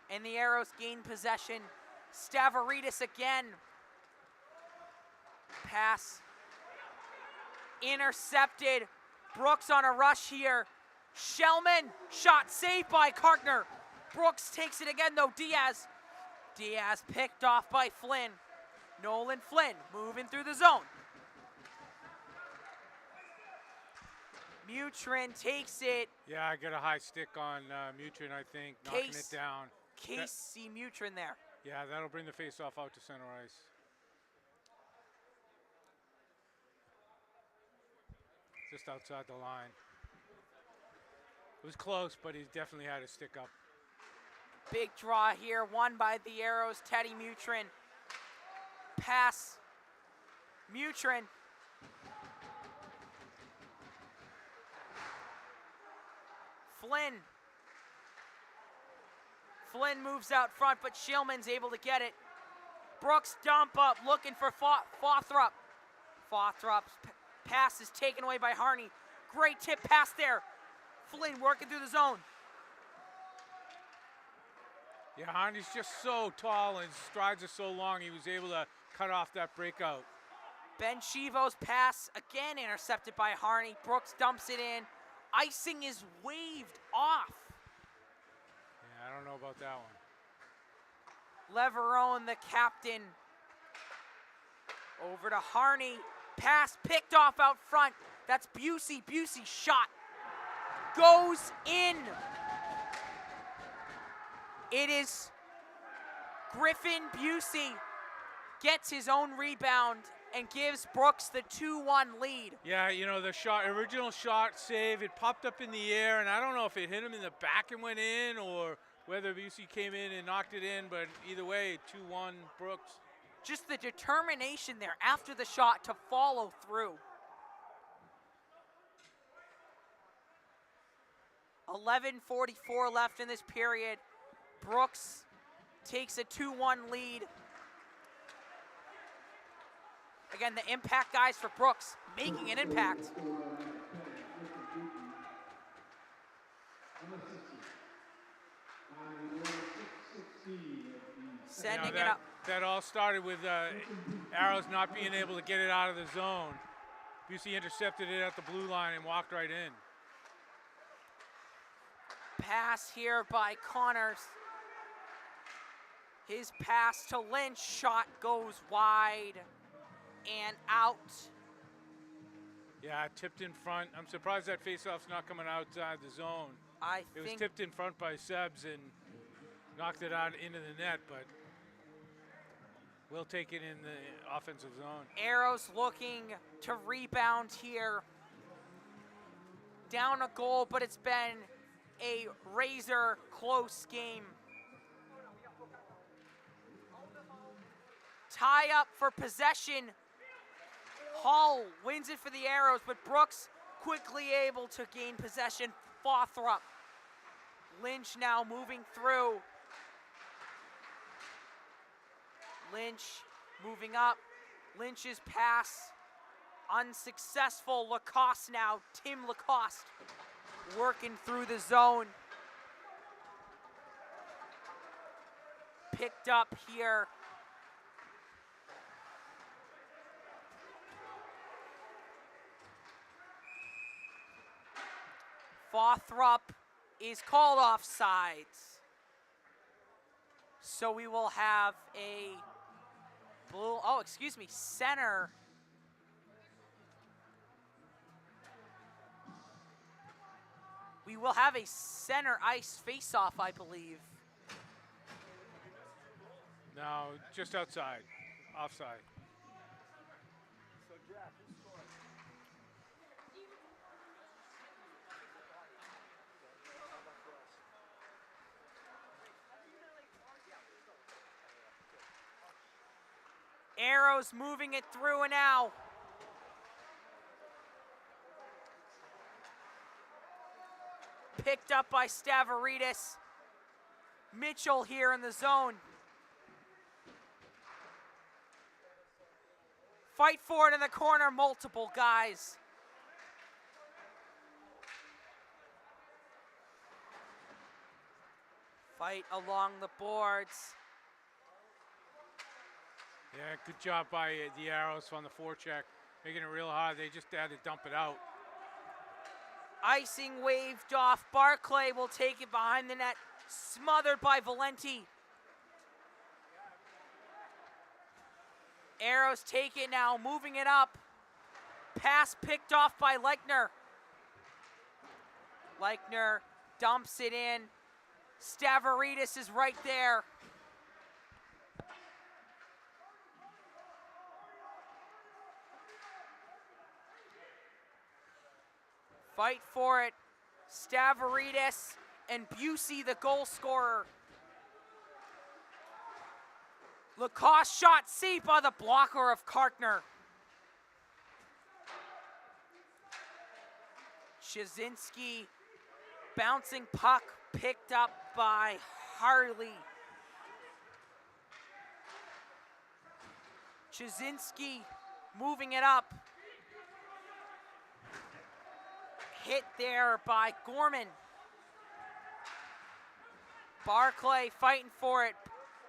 And the Arrows gain possession. Stavridis again. Pass. Intercepted. Brooks on a rush here. Shellman, shot saved by Kartner. Brooks takes it again though, Diaz. Diaz picked off by Flynn. Nolan Flynn moving through the zone. Mutrin takes it. Yeah, I got a high stick on Mutrin, I think, knocking it down. Casey Mutrin there. Yeah, that'll bring the faceoff out to center ice. Just outside the line. It was close, but he definitely had a stick up. Big draw here, won by the Arrows, Teddy Mutrin. Pass, Mutrin. Flynn. Flynn moves out front, but Shillman's able to get it. Brooks dump up, looking for Fothrup. Fothrup's pass is taken away by Harney. Great tip pass there. Flynn working through the zone. Yeah, Harney's just so tall and his strides are so long, he was able to cut off that breakout. Ben Chivo's pass, again intercepted by Harney. Brooks dumps it in. Icing is waved off. Yeah, I don't know about that one. Leverone, the captain. Over to Harney. Pass picked off out front. That's Busey. Busey shot. Goes in. It is Griffin Busey gets his own rebound and gives Brooks the 2-1 lead. Yeah, you know, the original shot save, it popped up in the air, and I don't know if it hit him in the back and went in or whether Busey came in and knocked it in, but either way, 2-1 Brooks. Just the determination there after the shot to follow through. 11:44 left in this period. Brooks takes a 2-1 lead. Again, the impact guys for Brooks making an impact. Sending it up. That all started with Arrows not being able to get it out of the zone. Busey intercepted it at the blue line and walked right in. Pass here by Connors. His pass to Lynch, shot goes wide and out. Yeah, tipped in front. I'm surprised that faceoff's not coming outside the zone. It was tipped in front by Sebs and knocked it out into the net, but we'll take it in the offensive zone. Arrows looking to rebound here. Down a goal, but it's been a razor close game. Tie up for possession. Hall wins it for the Arrows, but Brooks quickly able to gain possession. Fothrup. Lynch now moving through. Lynch moving up. Lynch's pass unsuccessful. Lacoste now. Tim Lacoste working through the zone. Picked up here. Fothrup is called offsides. So we will have a center. We will have a center ice face-off, I believe. No, just outside, offside. Arrows moving it through and now. Picked up by Stavridis. Mitchell here in the zone. Fight for it in the corner, multiple guys. Fight along the boards. Yeah, good job by the Arrows on the forecheck, making it real hard. They just had to dump it out. Icing waved off. Barclay will take it behind the net, smothered by Valenti. Arrows take it now, moving it up. Pass picked off by Leichner. Leichner dumps it in. Stavridis is right there. Fight for it. Stavridis and Busey, the goal scorer. Lacoste shot safe by the blocker of Kartner. Chazinski, bouncing puck picked up by Harley. Chazinski moving it up. Hit there by Gorman. Barclay fighting for it.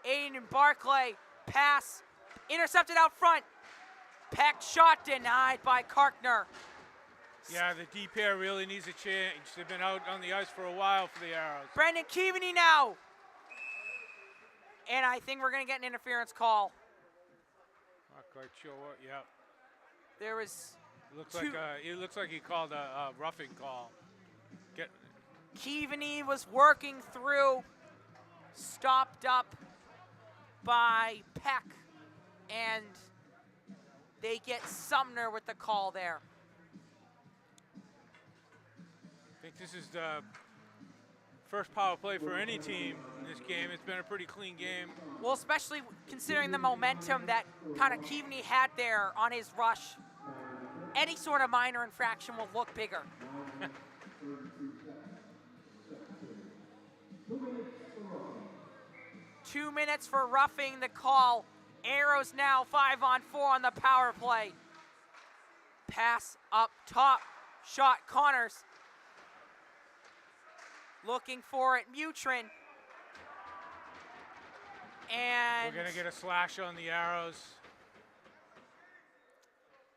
Aiden Barclay, pass, intercepted out front. Peck shot denied by Kartner. Yeah, the D pair really needs a change. They've been out on the ice for a while for the Arrows. Brendan Keaveney now. And I think we're going to get an interference call. Not quite sure what, yeah. There was It looks like he called a roughing call. Keaveney was working through, stopped up by Peck, and they get Sumner with the call there. I think this is the first power play for any team in this game. It's been a pretty clean game. Well, especially considering the momentum that kind of Keaveney had there on his rush. Any sort of minor infraction will look bigger. 2 minutes for roughing the call. Arrows now 5-on-4 on the power play. Pass up top. Shot Connors. Looking for it, Mutrin. And we're gonna get a slash on the Arrows.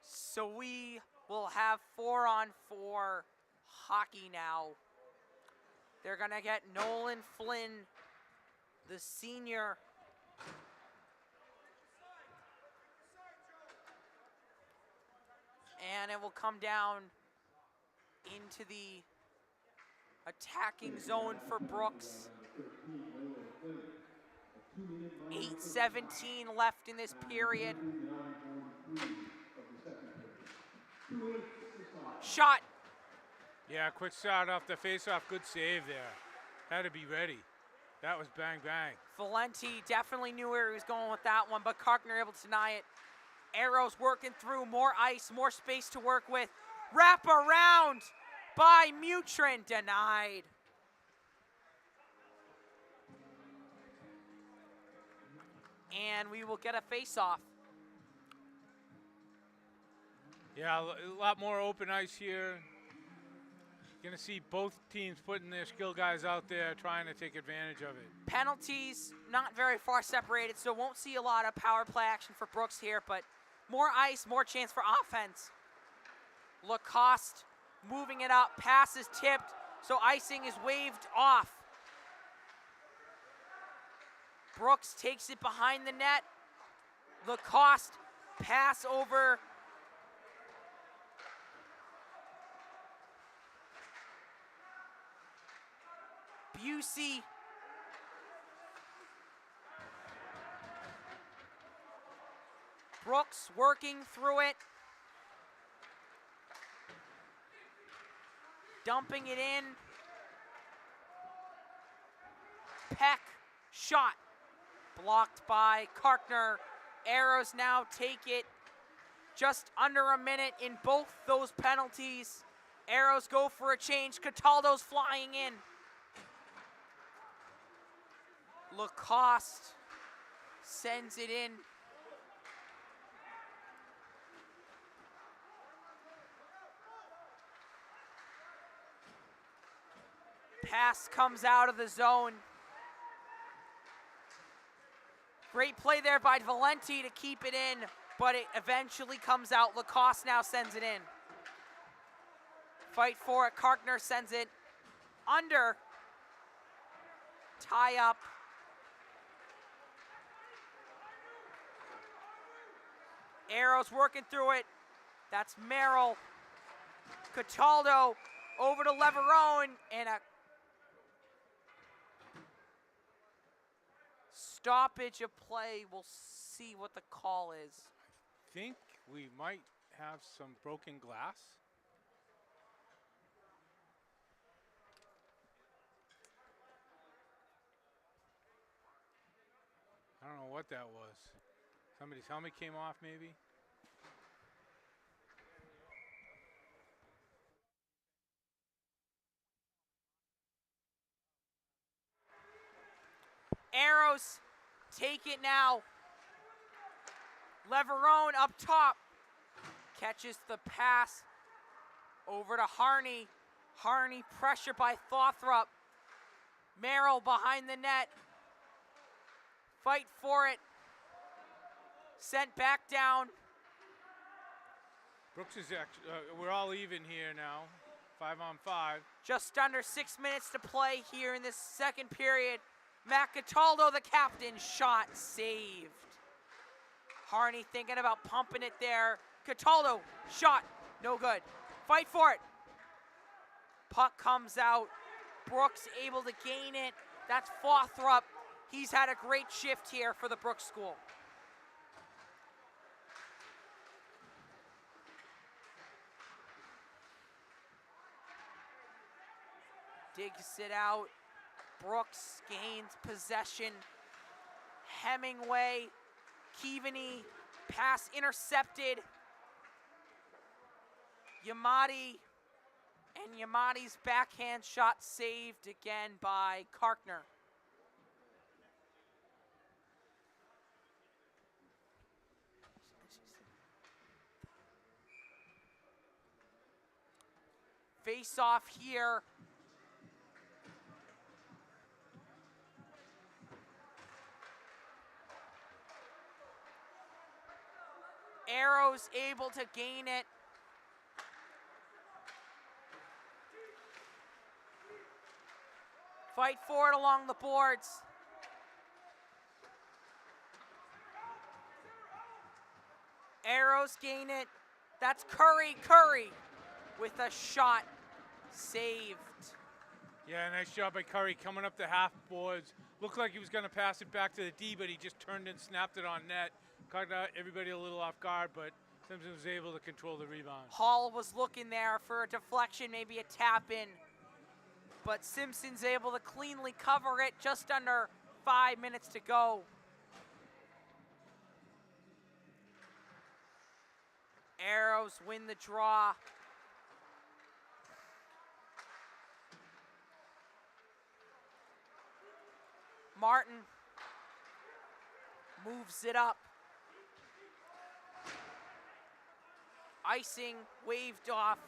So we will have 4-on-4 hockey now. They're gonna get Nolan Flynn, the senior. And it will come down into the attacking zone for Brooks. 8:17 left in this period. Shot. Yeah, quick shot off the face-off. Good save there. Had to be ready. That was bang, bang. Valenti definitely knew where he was going with that one, but Kartner able to deny it. Arrows working through, more ice, more space to work with. Wrap around by Mutrin, denied. And we will get a face-off. Yeah, a lot more open ice here. Gonna see both teams putting their skill guys out there trying to take advantage of it. Penalties not very far separated, so won't see a lot of power play action for Brooks here, but more ice, more chance for offense. Lacoste moving it up, pass is tipped, so icing is waved off. Brooks takes it behind the net. Lacoste, pass over. Busey. Brooks working through it. Dumping it in. Peck, shot. Blocked by Kartner. Arrows now take it just under a minute in both those penalties. Arrows go for a change. Cataldo's flying in. Lacoste sends it in. Pass comes out of the zone. Great play there by Valenti to keep it in, but it eventually comes out. Lacoste now sends it in. Fight for it. Karkner sends it under. Tie up. Arrows working through it. That's Merrill. Cataldo over to Leverone, and a stoppage of play. We'll see what the call is. I think we might have some broken glass. I don't know what that was. Somebody's helmet came off, maybe? Arrows take it now. Leverone up top. Catches the pass over to Harney. Harney pressure by Thothrop. Merrill behind the net. Fight for it. Sent back down. Brooks is actually, we're all even here now. 5-on-5. Just under 6 minutes to play here in this second period. Matt Cataldo, the captain, shot saved. Harney thinking about pumping it there. Cataldo, shot, no good. Fight for it. Puck comes out. Brooks able to gain it. That's Thothrop. He's had a great shift here for the Brooks School. Digs it out. Brooks gains possession. Hemingway, Keaveney, pass intercepted. Yamati, and Yamati's backhand shot saved again by Karkner. Face off here. Arrows able to gain it. Fight for it along the boards. Arrows gain it. That's Curry. Curry with a shot saved. Yeah, nice job by Curry coming up the half boards. Looked like he was going to pass it back to the D, but he just turned and snapped it on net. Caught everybody a little off guard, but Simpson was able to control the rebound. Hall was looking there for a deflection, maybe a tap in, but Simpson's able to cleanly cover it. Just under 5 minutes to go. Arrows win the draw. Martin moves it up. Icing waved off.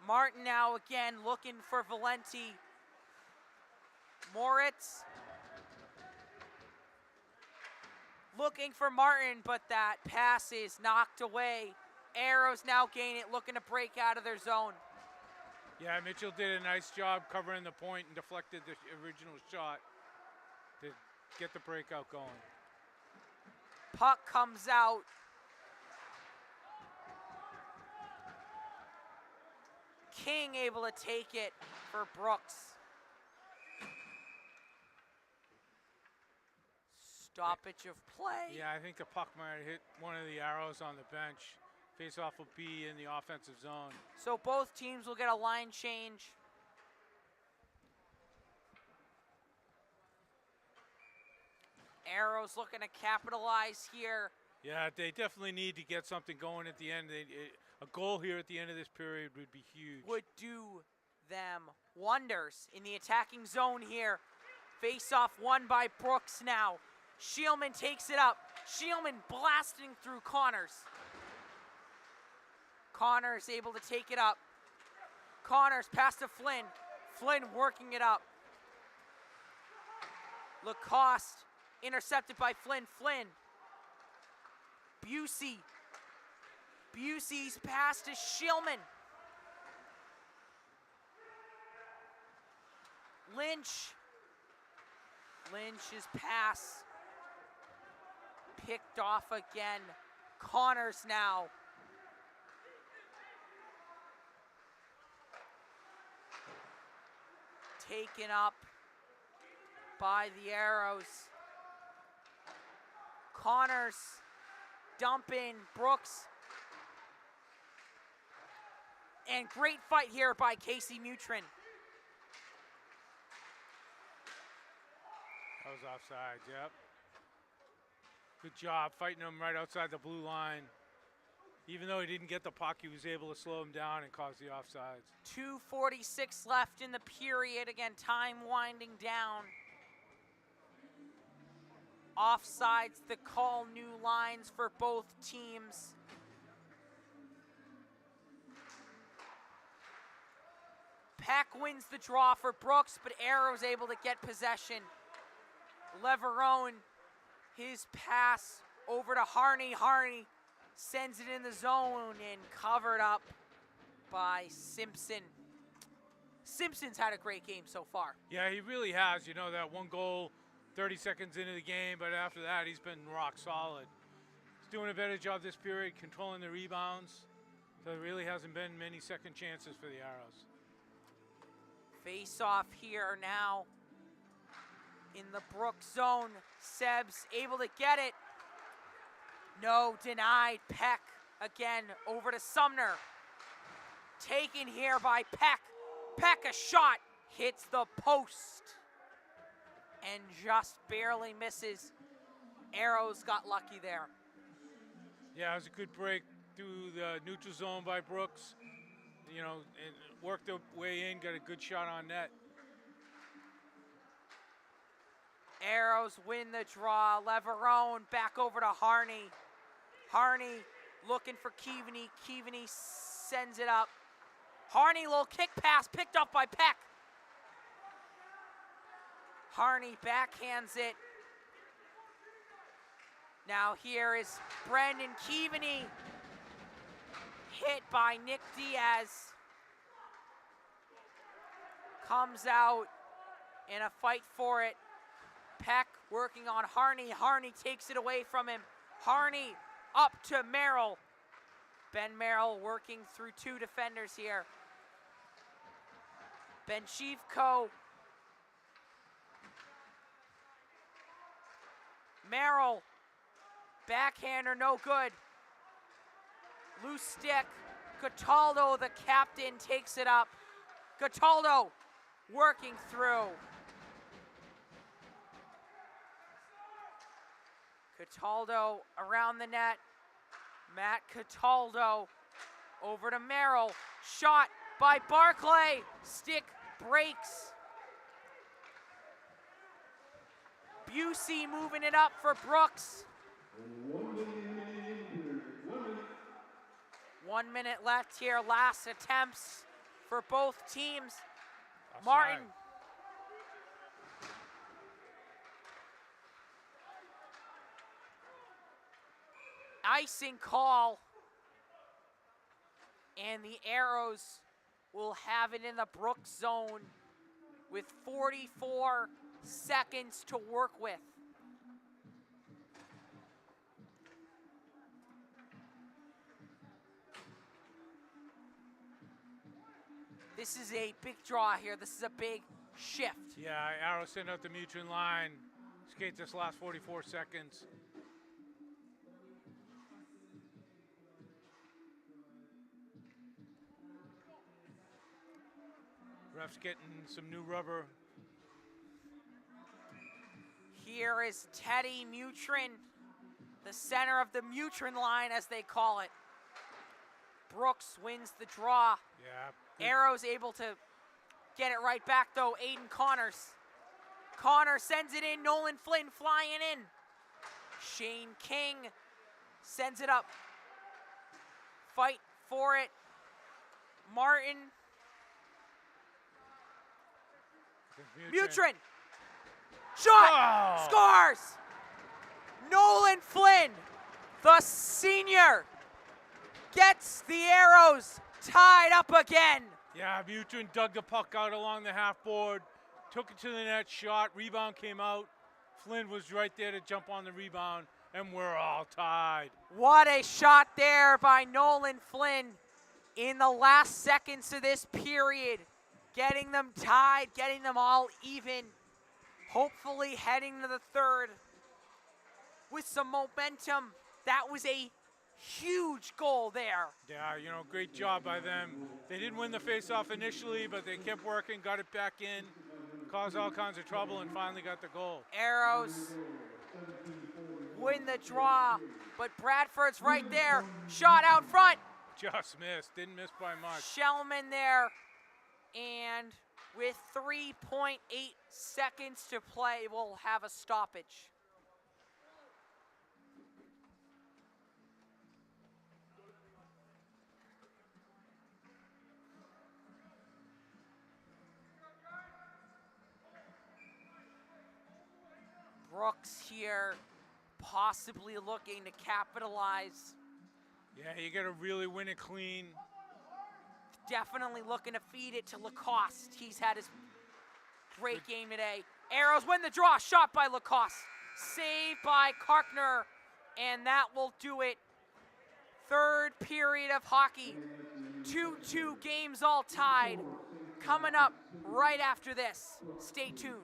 Martin now again looking for Valenti. Moritz looking for Martin, but that pass is knocked away. Arrows now gain it, looking to break out of their zone. Yeah, Mitchell did a nice job covering the point and deflected the original shot to get the breakout going. Puck comes out. King able to take it for Brooks. Stoppage of play. Yeah, I think the puck might have hit one of the arrows on the bench. Face-off will be in the offensive zone. So both teams will get a line change. Arrows looking to capitalize here. Yeah, they definitely need to get something going at the end. A goal here at the end of this period would be huge. Would do them wonders in the attacking zone here. Face-off won by Brooks now. Shielman takes it up. Shielman blasting through Connors. Connors able to take it up. Connors pass to Flynn. Flynn working it up. Lacoste intercepted by Flynn. Flynn. Busey. Busey's pass to Shillman. Lynch. Lynch's pass picked off again. Connors now. Taken up by the Arrows. Connors dumping Brooks. And great fight here by Casey Mutrin. That was offside, yep. Good job fighting him right outside the blue line. Even though he didn't get the puck, he was able to slow him down and cause the offsides. 2:46 left in the period. Again, time winding down. Offsides, the call, new lines for both teams. Peck wins the draw for Brooks, but Arrow's able to get possession. Leverone, his pass over to Harney. Harney sends it in the zone and covered up by Simpson. Simpson's had a great game so far. Yeah, he really has. You know, that one goal 30 seconds into the game, but after that, he's been rock solid. He's doing a better job this period, controlling the rebounds. So there really hasn't been many second chances for the Arrows. Face off here now in the Brooks zone. Seb's able to get it. No, denied. Peck again over to Sumner. Taken here by Peck. Peck, a shot, hits the post and just barely misses. Arrows got lucky there. Yeah, it was a good break through the neutral zone by Brooks. You know, and worked their way in, got a good shot on net. Arrows win the draw. Leverone back over to Harney. Harney looking for Keaveney. Keaveney sends it up. Harney, little kick pass picked up by Peck. Harney backhands it. Now here is Brendan Keaveney. Hit by Nick Diaz. Comes out in a fight for it. Peck working on Harney. Harney takes it away from him. Harney up to Merrill. Ben Merrill working through two defenders here. Benchivko. Merrill. Backhander, no good. Loose stick. Cataldo, the captain, takes it up. Cataldo working through. Cataldo around the net. Matt Cataldo over to Merrill. Shot by Barclay. Stick breaks. Busey moving it up for Brooks. 1 minute left here. Last attempts for both teams. Offside. Martin. Icing call. And the Arrows will have it in the Brooks zone with 44 seconds to work with. This is a big draw here. This is a big shift. Yeah, Arrow send out the Mutrin line. Skate this last 44 seconds. Ref's getting some new rubber. Here is Teddy Mutrin, the center of the Mutrin line, as they call it. Brooks wins the draw. Yeah. Arrow's able to get it right back, though. Aiden Connors. Connor sends it in. Nolan Flynn flying in. Shane King sends it up. Fight for it. Martin. Mutrin. Shot. Oh! Scores. Nolan Flynn, the senior, gets the Arrows tied up again. Yeah, Mutrin dug the puck out along the half board, took it to the net, shot, rebound came out. Flynn was right there to jump on the rebound, and we're all tied. What a shot there by Nolan Flynn in the last seconds of this period, getting them tied, getting them all even, hopefully heading to the third with some momentum. That was a huge goal there. Yeah, you know, great job by them. They didn't win the faceoff initially, but they kept working, got it back in, caused all kinds of trouble, and finally got the goal. Arrows win the draw, but Bradford's right there. Shot out front. Just missed, didn't miss by much. Shellman there, and with 3.8 seconds to play, we'll have a stoppage. Brooks here, possibly looking to capitalize. Yeah, you got to really win it clean. Definitely looking to feed it to Lacoste. He's had his great game today. Arrows win the draw, shot by Lacoste. Saved by Karkner, and that will do it. Third period of hockey. 2-2 games all tied. Coming up right after this. Stay tuned.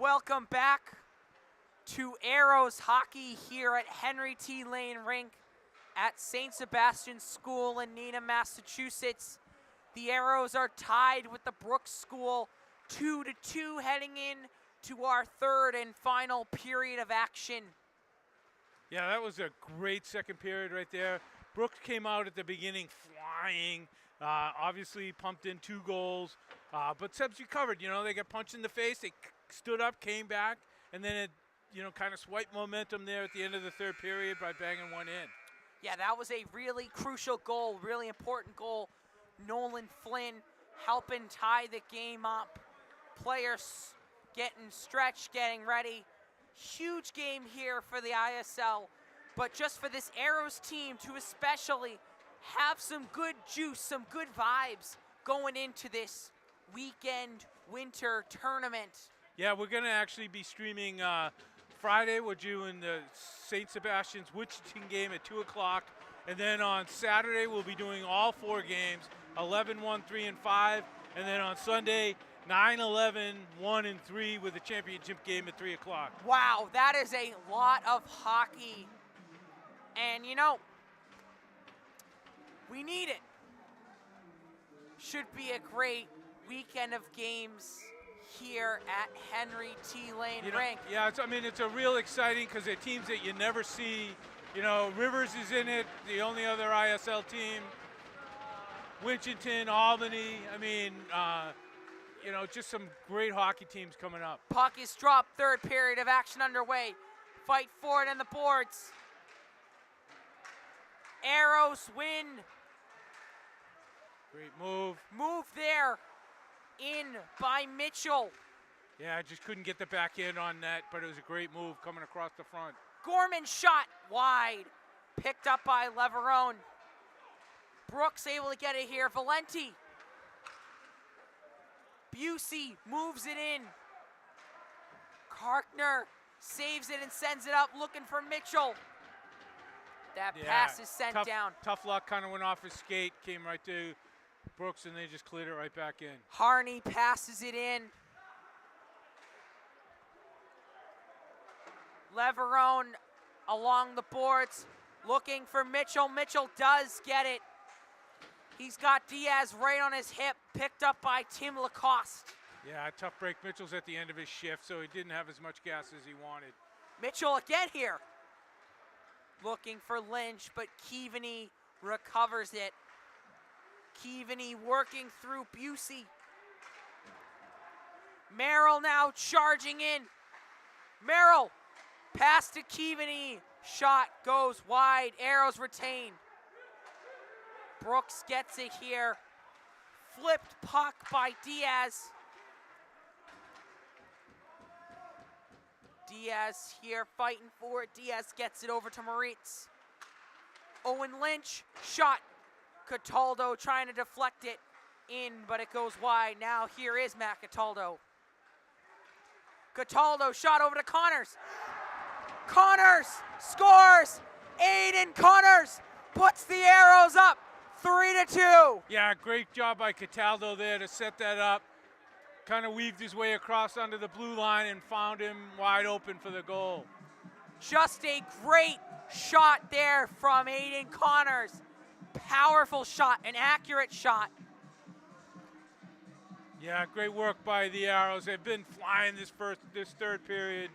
Welcome back to Arrows hockey here at Henry T. Lane Rink at St. Sebastian's School in Needham, Massachusetts. The Arrows are tied with the Brooks School 2-2 heading in to our third and final period of action. Yeah, that was a great second period right there. Brooks came out at the beginning flying, obviously pumped in 2 goals, but Sebs recovered. You know, they got punched in the face, they stood up, came back, and then it, you know, kind of swiped momentum there at the end of the third period by banging one in. Yeah, that was a really crucial goal, really important goal. Nolan Flynn helping tie the game up. Players getting stretched, getting ready. Huge game here for the ISL, but just for this Arrows team to especially have some good juice, some good vibes going into this weekend winter tournament. Yeah, we're going to actually be streaming Friday. We're doing the St. Sebastian's Wichita game at 2 o'clock. And then on Saturday, we'll be doing all 4 games, 11, 1, 3, and 5. And then on Sunday, 9, 11, 1, and 3 with a championship game at 3 o'clock. Wow, that is a lot of hockey. And, you know, we need it. Should be a great weekend of games here at Henry T. Lane Rink. Yeah, it's a real exciting because they're teams that you never see. You know, Rivers is in it, the only other ISL team. Winchendon, Albany. I mean, you know, just some great hockey teams coming up. Puck is dropped, third period of action underway. Fight for it on the boards. Arrows win. Great move. Move there. In by Mitchell. Yeah, I just couldn't get the back end on that, but it was a great move coming across the front. Gorman shot wide. Picked up by Leverone. Brooks able to get it here. Valenti. Busey moves it in. Karkner saves it and sends it up looking for Mitchell. That pass is sent down. Tough luck, kind of went off his skate, came right to Brooks, and they just cleared it right back in. Harney passes it in. Leverone along the boards looking for Mitchell. Mitchell does get it. He's got Diaz right on his hip, picked up by Tim Lacoste. Yeah, tough break. Mitchell's at the end of his shift, so he didn't have as much gas as he wanted. Mitchell again here. Looking for Lynch, but Keaveney recovers it. Keaveney working through Busey. Merrill now charging in. Merrill, pass to Keaveney. Shot goes wide. Arrows retained. Brooks gets it here. Flipped puck by Diaz. Diaz here fighting for it. Diaz gets it over to Moritz. Owen Lynch, shot. Cataldo trying to deflect it in, but it goes wide. Now here is Matt Cataldo. Cataldo shot over to Connors. Connors scores! Aiden Connors puts the Arrows up 3-2. Yeah, great job by Cataldo there to set that up. Kind of weaved his way across under the blue line and found him wide open for the goal. Just a great shot there from Aiden Connors. Powerful shot, an accurate shot. Yeah, great work by the Arrows. They've been flying this third period.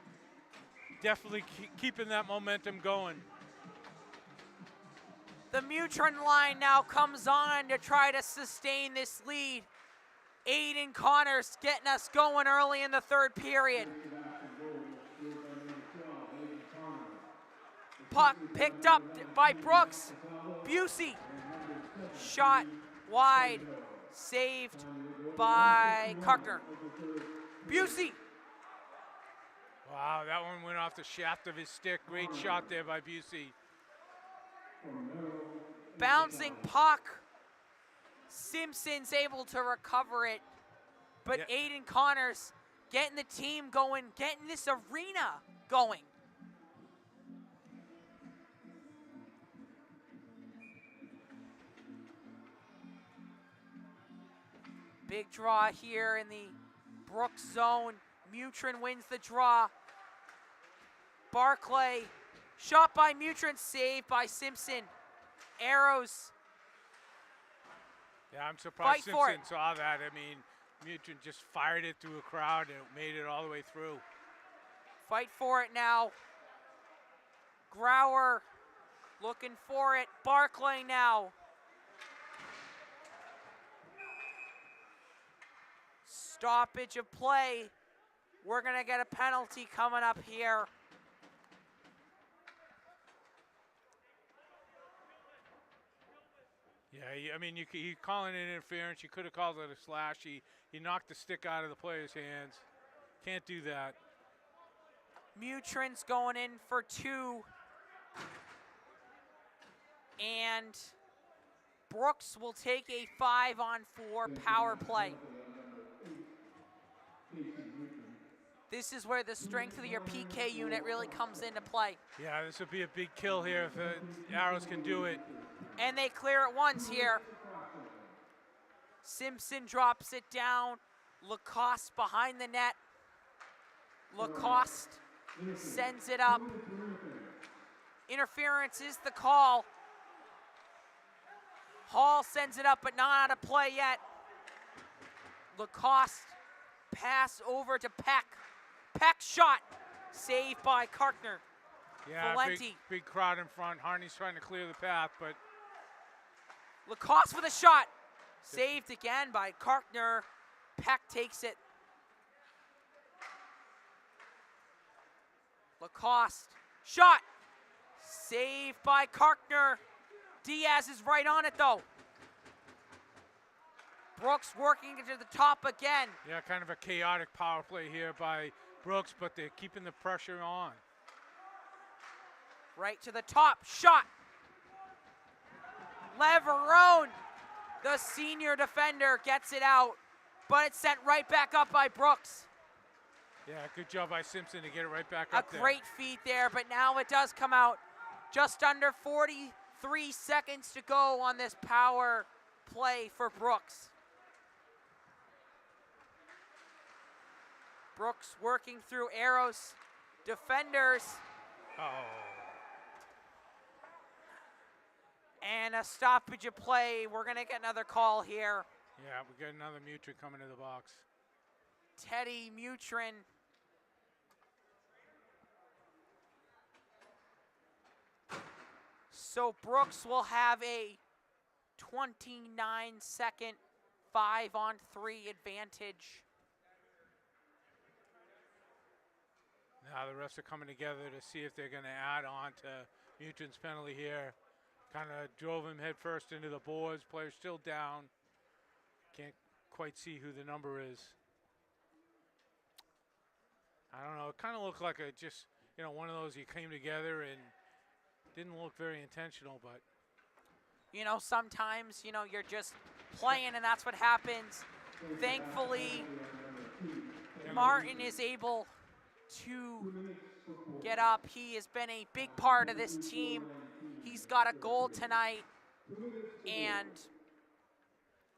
Definitely keeping that momentum going. The Mutron line now comes on to try to sustain this lead. Aiden Connors getting us going early in the third period. Puck picked up by Brooks. Busey. Shot wide. Saved by Karkner. Busey. Wow, that one went off the shaft of his stick. Great shot there by Busey. Bouncing puck. Simpson's able to recover it. But yeah. Aiden Connors getting the team going, getting this arena going. Big draw here in the Brooks zone. Mutrin wins the draw. Barclay, shot by Mutrin, saved by Simpson. Arrows. Yeah, I'm surprised Fight for Simpson saw that. I mean, Mutrin just fired it through a crowd and made it all the way through. Fight for it now. Grauer looking for it. Barclay now. Stoppage of play. We're going to get a penalty coming up here. Yeah, I mean, you calling it interference. You could have called it a slash. He knocked the stick out of the player's hands. Can't do that. Mutrin's going in for 2. And Brooks will take a 5-on-4 power play. This is where the strength of your PK unit really comes into play. Yeah, this would be a big kill here if Arrows can do it. And they clear it once here. Simpson drops it down. Lacoste behind the net. Lacoste sends it up. Interference is the call. Hall sends it up, but not out of play yet. Lacoste pass over to Peck. Peck shot, saved by Karkner. Yeah, Valenti. big crowd in front. Harney's trying to clear the path, but Lacoste with a shot. Saved again by Karkner. Peck takes it. Lacoste. Shot. Saved by Karkner. Diaz is right on it though. Brooks working to the top again. yeah, kind of a chaotic power play here by Brooks, but they're keeping the pressure on. Right to the top. Shot. Leverone, the senior defender, gets it out, but it's sent right back up by Brooks. Yeah, good job by Simpson to get it right back A up there. great feed there, but now it does come out. Just under 43 seconds to go on this power play for Brooks. Brooks working through Arrows. Defenders. Oh. And a stoppage of play. We're going to get another call here. Yeah, we got another Mutrin coming to the box. Teddy Mutrin. So Brooks will have a 29-second 5-on-3 advantage. Now the refs are coming together to see if they're going to add on to Mutrin's penalty here. Kind of drove him head first into the boards. Player's still down. Can't quite see who the number is. I don't know. It kind of looked like a just, one of those you came together and didn't look very intentional, but. Sometimes, you're just playing and that's what happens. Thankfully, Martin is able to get up. He has been a big part of this team. He's got a goal tonight and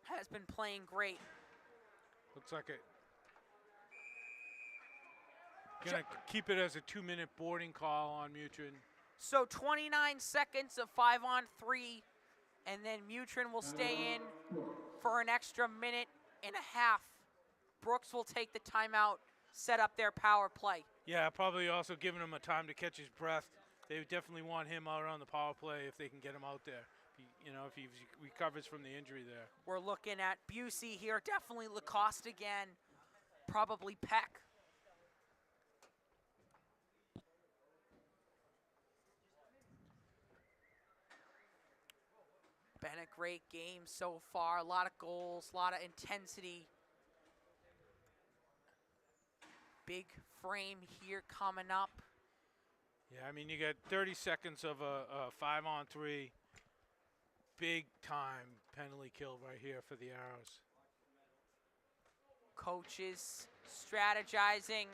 has been playing great. Looks like it. Gonna keep it as a 2-minute boarding call on Mutrin. So 29 seconds of 5-on-3, and then Mutrin will stay in for an extra minute and a half. Brooks will take the timeout, set up their power play. Yeah, probably also giving him a time to catch his breath. They definitely want him out on the power play if they can get him out there. If he recovers from the injury there. We're looking at Busey here, definitely Lacoste again, probably Peck. Been a great game so far, a lot of goals, a lot of intensity. Big frame here coming up. Yeah, I mean, you got 30 seconds of a 5-on-3. Big time penalty kill right here for the Arrows. Coaches strategizing.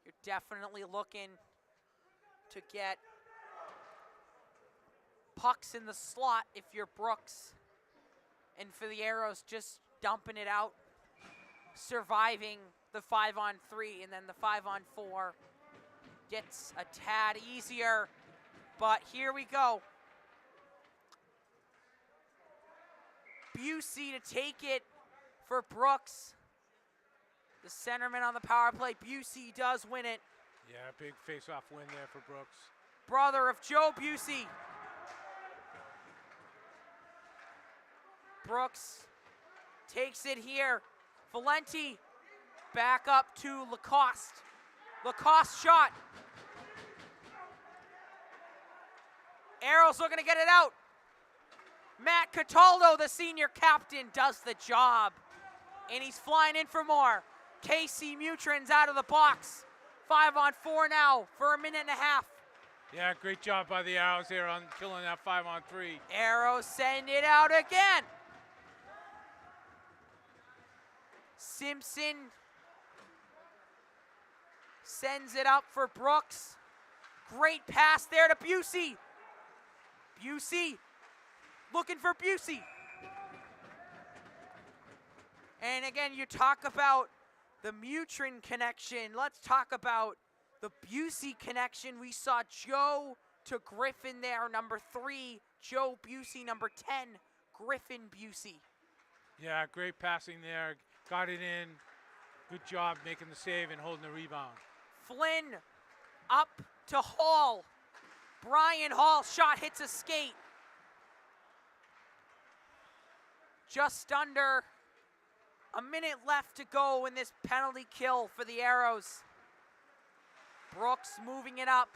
You're definitely looking to get pucks in the slot if you're Brooks. And for the Arrows, just dumping it out, surviving the 5-on-3, and then the 5-on-4 gets a tad easier. But here we go. Busey to take it for Brooks. The centerman on the power play. Busey does win it. Yeah, big face-off win there for Brooks. Brother of Joe Busey. Brooks takes it here. Valenti back up to Lacoste. Lacoste shot. Arrows looking to get it out. Matt Cataldo, the senior captain, does the job. And he's flying in for more. Casey Mutrin's out of the box. 5-on-4 now for a minute and a half. Yeah, great job by the Arrows here on killing that 5-on-3. Arrows send it out again. Simpson sends it up for Brooks. Great pass there to Busey. Busey looking for Busey. And again, you talk about the Mutrin connection. Let's talk about the Busey connection. We saw Joe to Griffin there, number 3. Joe Busey, number 10. Griffin Busey. Yeah, great passing there. Got it in. Good job making the save and holding the rebound. Flynn up to Hall. Brian Hall shot hits a skate. Just under a minute left to go in this penalty kill for the Arrows. Brooks moving it up.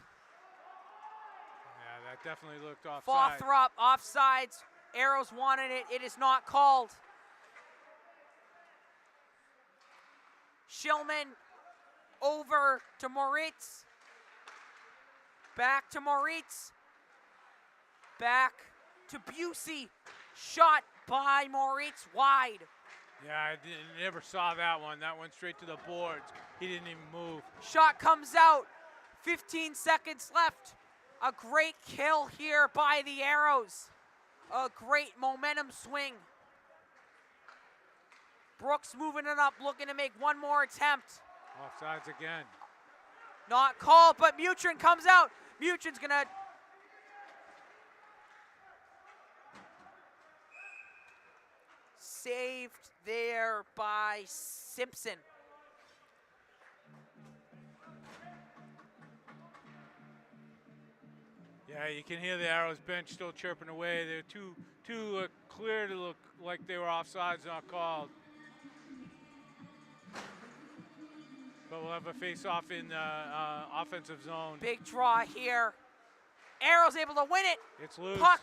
Yeah, that definitely looked offside. Fothrop offsides. Arrows wanted it. It is not called. Shillman over to Moritz. Back to Moritz. Back to Busey. Shot by Moritz wide. Yeah, I never saw that one. That went straight to the boards. He didn't even move. Shot comes out. 15 seconds left. A great kill here by the Arrows. A great momentum swing. Brooks moving it up, looking to make one more attempt. Offsides again. Not called, but Mutrin comes out. Mutrin's gonna saved there by Simpson. Yeah, you can hear the Arrows bench still chirping away. They're too clear to look like they were offsides, not called. But we'll have a face-off in the offensive zone. Big draw here. Arrows able to win it. It's loose. Puck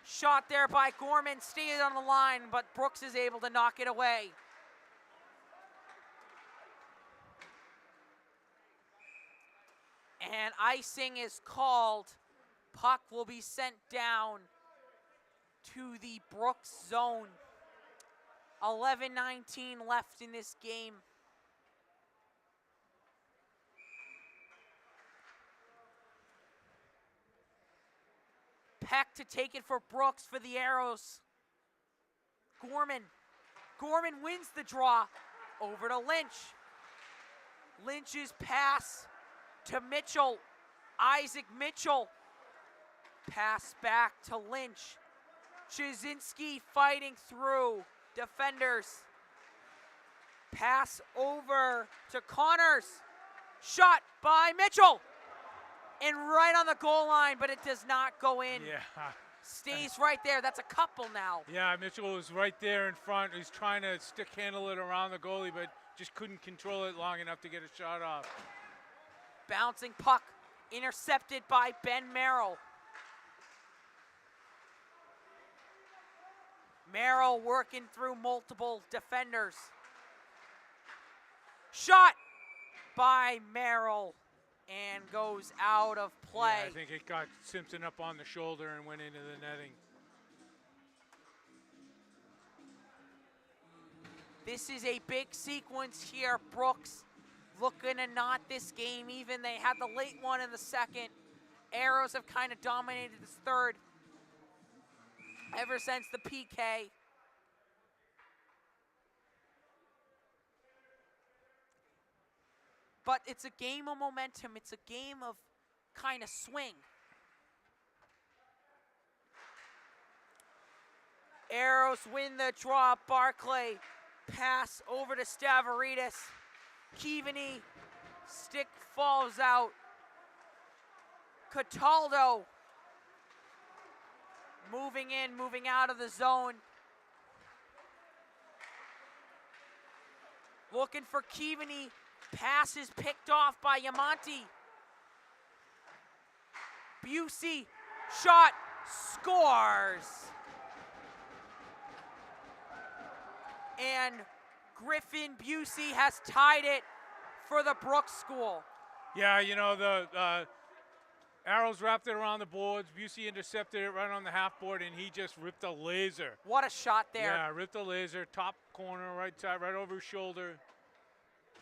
shot there by Gorman, stayed on the line, but Brooks is able to knock it away. And icing is called. Puck will be sent down to the Brooks zone. 11:19 left in this game. Peck to take it for Brooks for the Arrows. Gorman wins the draw. Over to Lynch. Lynch's pass to Mitchell. Isaac Mitchell. Pass back to Lynch. Chizinski fighting through defenders. Pass over to Connors. Shot by Mitchell. And right on the goal line, but it does not go in. Yeah. Stays right there. That's a couple now. Yeah, Mitchell was right there in front. He's trying to stick handle it around the goalie, but just couldn't control it long enough to get a shot off. Bouncing puck intercepted by Ben Merrill. Merrill working through multiple defenders. Shot by Merrill and goes out of play. Yeah, I think it got Simpson up on the shoulder and went into the netting. This is a big sequence here. Brooks looking to knot this game even. They had the late one in the second. Arrows have kind of dominated this third ever since the PK. But it's a game of momentum. It's a game of kind of swing. Arrows win the draw. Barclay pass over to Stavridis. Keaveney, stick falls out. Cataldo moving in, moving out of the zone. Looking for Keaveney. Pass is picked off by Yamonte. Busey, shot, scores. And Griffin Busey has tied it for the Brooks School. Yeah, you know, the Arrows wrapped it around the boards. Busey intercepted it right on the half board, and he just ripped a laser. What a shot there. Yeah, ripped a laser, top corner, right side, right over his shoulder.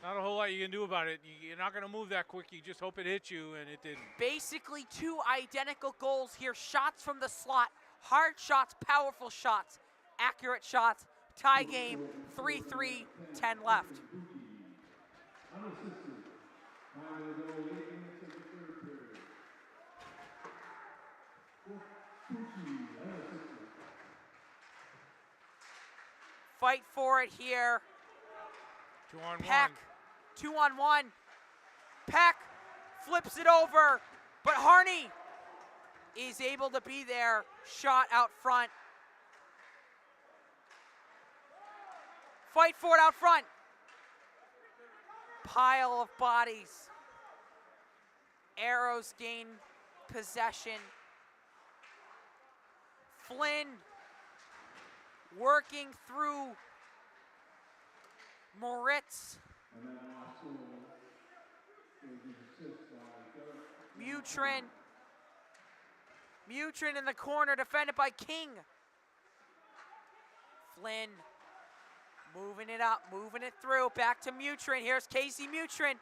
Not a whole lot you can do about it. You're not going to move that quick. You just hope it hits you, and it didn't. Basically two identical goals here. Shots from the slot. Hard shots, powerful shots, accurate shots. Tie game, 3-3, 10 left. Fight for it here. 2-on-1. Peck, 2-on-1. Peck flips it over, but Harney is able to be there. Shot out front. Fight for it out front. Pile of bodies. Arrows gain possession. Flynn working through Moritz. Mutrin. Mutrin in the corner, defended by King. Flynn moving it up, moving it through. Back to Mutrin. Here's Casey Mutrin.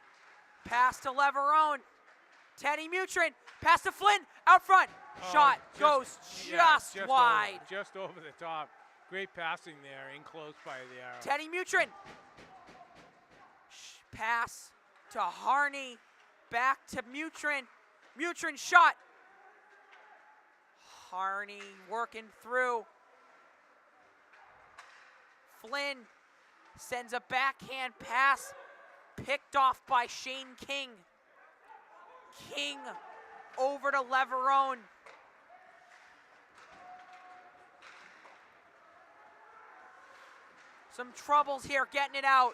Pass to Leverone. Teddy Mutrin. Pass to Flynn. Out front. Shot goes just wide. Just over the top. Great passing there, in close by the Arrow. Teddy Mutrin. Pass to Harney. Back to Mutrin. Mutrin shot. Harney working through. Flynn sends a backhand pass, picked off by Shane King. King over to Leverone. Some troubles here getting it out.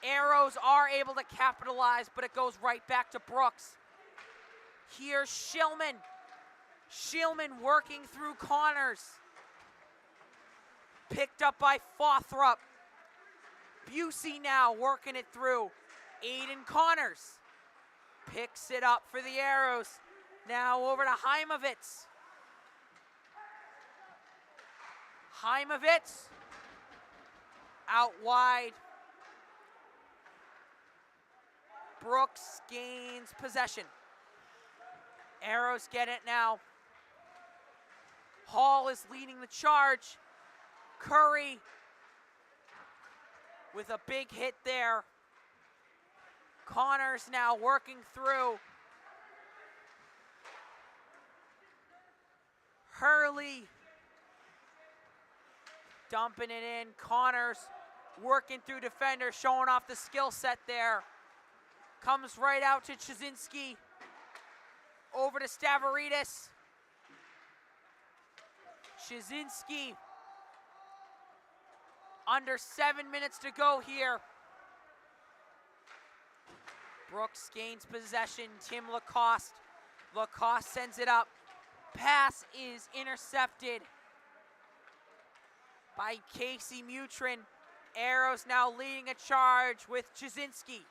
Arrows are able to capitalize, but it goes right back to Brooks. Here's Shillman. Shillman working through Connors. Picked up by Fothrop. Busey now working it through. Aiden Connors picks it up for the Arrows. Now over to Heimovitz. Heimovitz out wide. Brooks gains possession. Arrows get it now. Hall is leading the charge. Curry with a big hit there. Connors now working through. Hurley dumping it in. Connors working through defender, showing off the skill set there. Comes right out to Chazinski. Over to Stavridis. Chazinski. Under 7 minutes to go here. Brooks gains possession. Tim Lacoste. Lacoste sends it up. Pass is intercepted by Casey Mutrin. Arrows now leading a charge with Chazinski.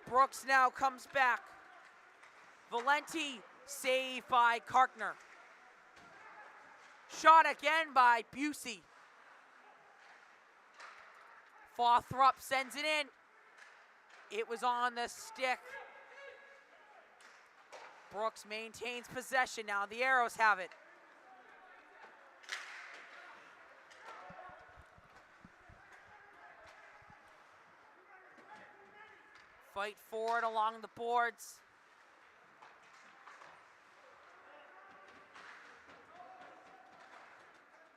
Brooks now comes back. Valenti saved by Karkner. Shot again by Busey. Fothrop sends it in. It was on the stick Brooks maintains possession now. The Arrows have it. Fight forward along the boards.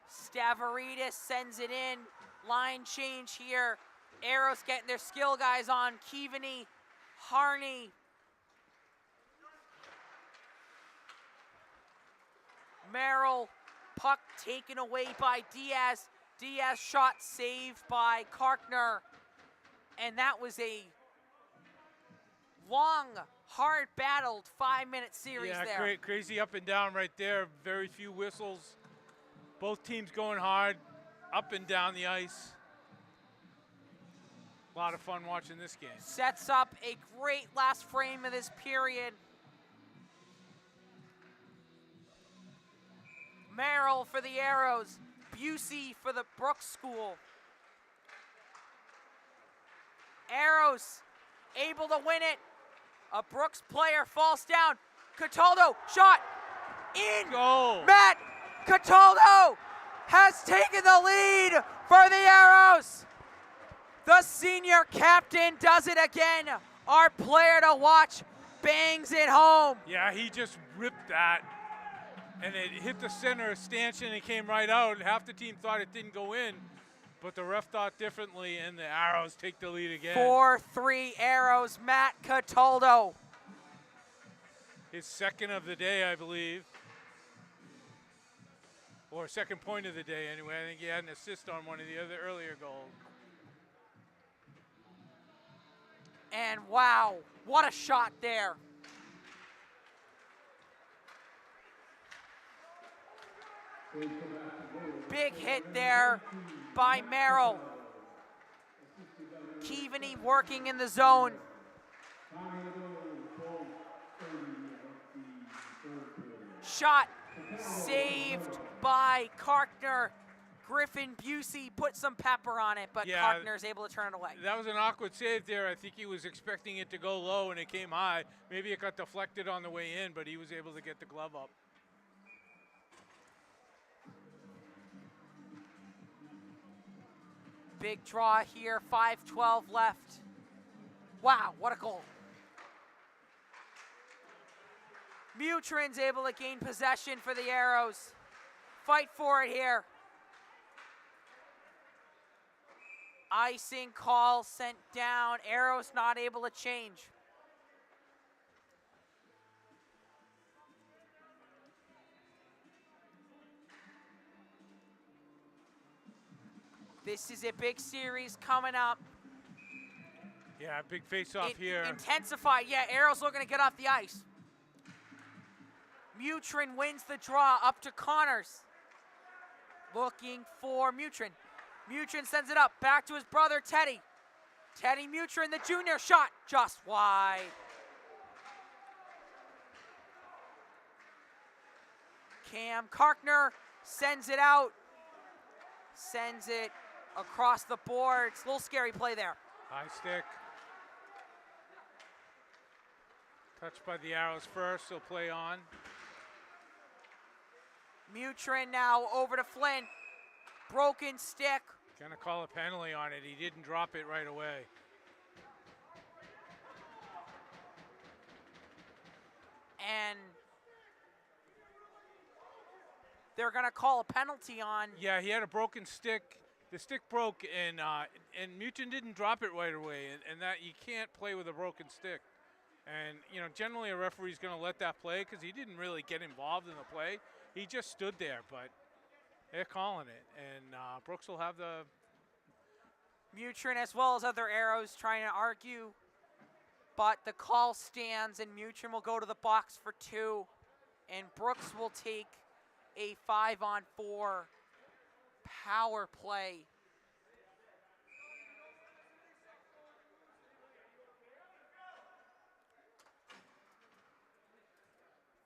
Stavridis sends it in. Line change here. Arrows getting their skill guys on. Keaveney, Harney. Merrill, puck taken away by Diaz. Diaz shot saved by Karkner. And that was a long, hard battled 5-minute series there. Yeah, crazy up and down right there. Very few whistles. Both teams going hard, up and down the ice. A lot of fun watching this game. Sets up a great last frame of this period. Merrill for the Arrows. Busey for the Brooks School. Arrows able to win it. A Brooks player falls down. Cataldo, shot, in! Goal! Matt Cataldo has taken the lead for the Arrows. The senior captain does it again. Our player to watch bangs it home. Yeah, he just ripped that. And it hit the center stanchion and came right out. Half the team thought it didn't go in, but the ref thought differently, and the Arrows take the lead again. 4-3 Arrows, Matt Cataldo. His second of the day, I believe. Or second point of the day, anyway. I think he had an assist on one of the other earlier goals. And wow, what a shot there. Big hit there by Merrill. Keaveney working in the zone. Shot saved by Karkner. Griffin Busey put some pepper on it, but yeah, Karkner's able to turn it away. That was an awkward save there. I think he was expecting it to go low and it came high. Maybe it got deflected on the way in, but he was able to get the glove up. Big draw here, 5:12 left. Wow, what a goal. Mutrin's able to gain possession for the Arrows. Fight for it here. Icing call sent down. Arrows not able to change. This is a big series coming up. Yeah, big face-off here. Intensified. Yeah, Arrows looking to get off the ice. Mutrin wins the draw up to Connors. Looking for Mutrin. Mutrin sends it up back to his brother Teddy. Teddy Mutrin, the junior, shot just wide. Cam Karkner sends it out. Sends it across the boards. A little scary play there. High stick. Touched by the Arrows first, so play on. Mutrin now over to Flynn. Broken stick. Gonna call a penalty on it. He didn't drop it right away. And they're gonna call a penalty on. Yeah, he had a broken stick. The stick broke, and Mutrin didn't drop it right away, and that you can't play with a broken stick. And you know, generally a referee's gonna let that play because he didn't really get involved in the play. He just stood there, but they're calling it, and Brooks will have the. Mutrin as well as other Arrows trying to argue, but the call stands and Mutrin will go to the box for 2, and Brooks will take a 5-on-4 power play.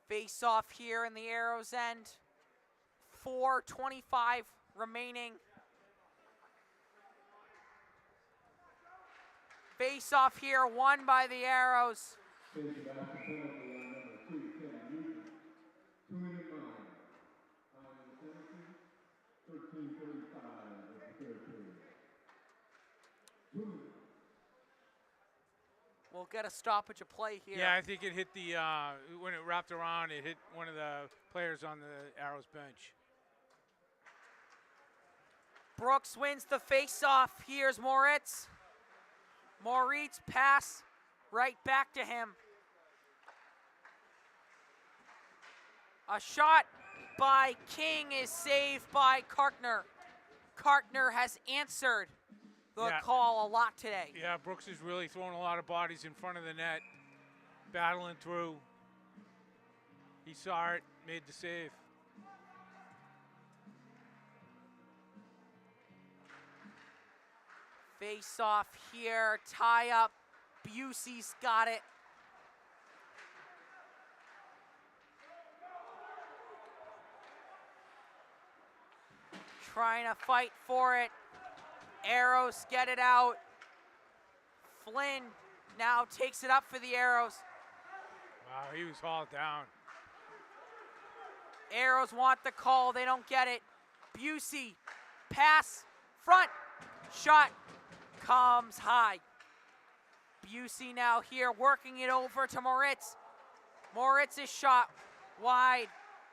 Face off here in the Arrows end. 4:25 remaining. Face off here, won by the Arrows. We'll get a stoppage of play here. Yeah, I think it hit the, when it wrapped around, it hit one of the players on the Arrows bench. Brooks wins the face-off. Here's Moritz. Moritz pass right back to him. A shot by King is saved by Kartner. Kartner has answered the call a lot today. Yeah, Brooks is really throwing a lot of bodies in front of the net, battling through. He saw it, made the save. Face off here, tie up. Busey's got it. Trying to fight for it. Arrows get it out. Flynn now takes it up for the Arrows. Wow, he was hauled down. Arrows want the call, they don't get it. Busey, pass, front, shot, comes high. Busey now here working it over to Moritz. Moritz's shot wide,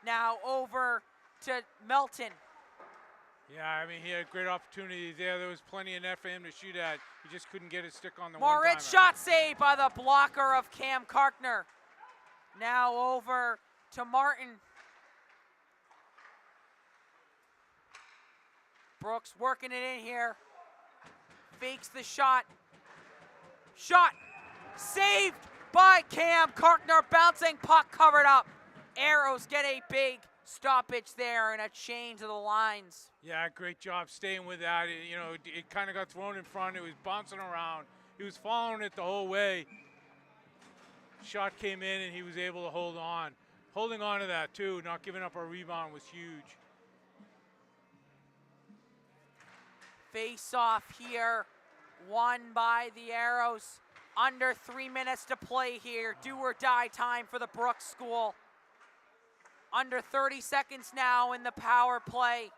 now over to Melton. Yeah, I mean, he had great opportunity there. There was plenty of net for him to shoot at. He just couldn't get his stick on the Moritz shot saved by the blocker of Cam Kartner. Now over to Martin. Brooks working it in here. Fakes the shot. Shot saved by Cam Kartner. Bouncing puck covered up. Arrows get a big stoppage there and a change of the lines. Yeah, great job staying with that. It kind of got thrown in front. It was bouncing around. He was following it the whole way. Shot came in and he was able to hold on. Holding on to that too, not giving up a rebound was huge. Face off here, won by the Arrows. Under 3 minutes to play here. Do or die time for the Brooks School. Under 30 seconds now in the power play.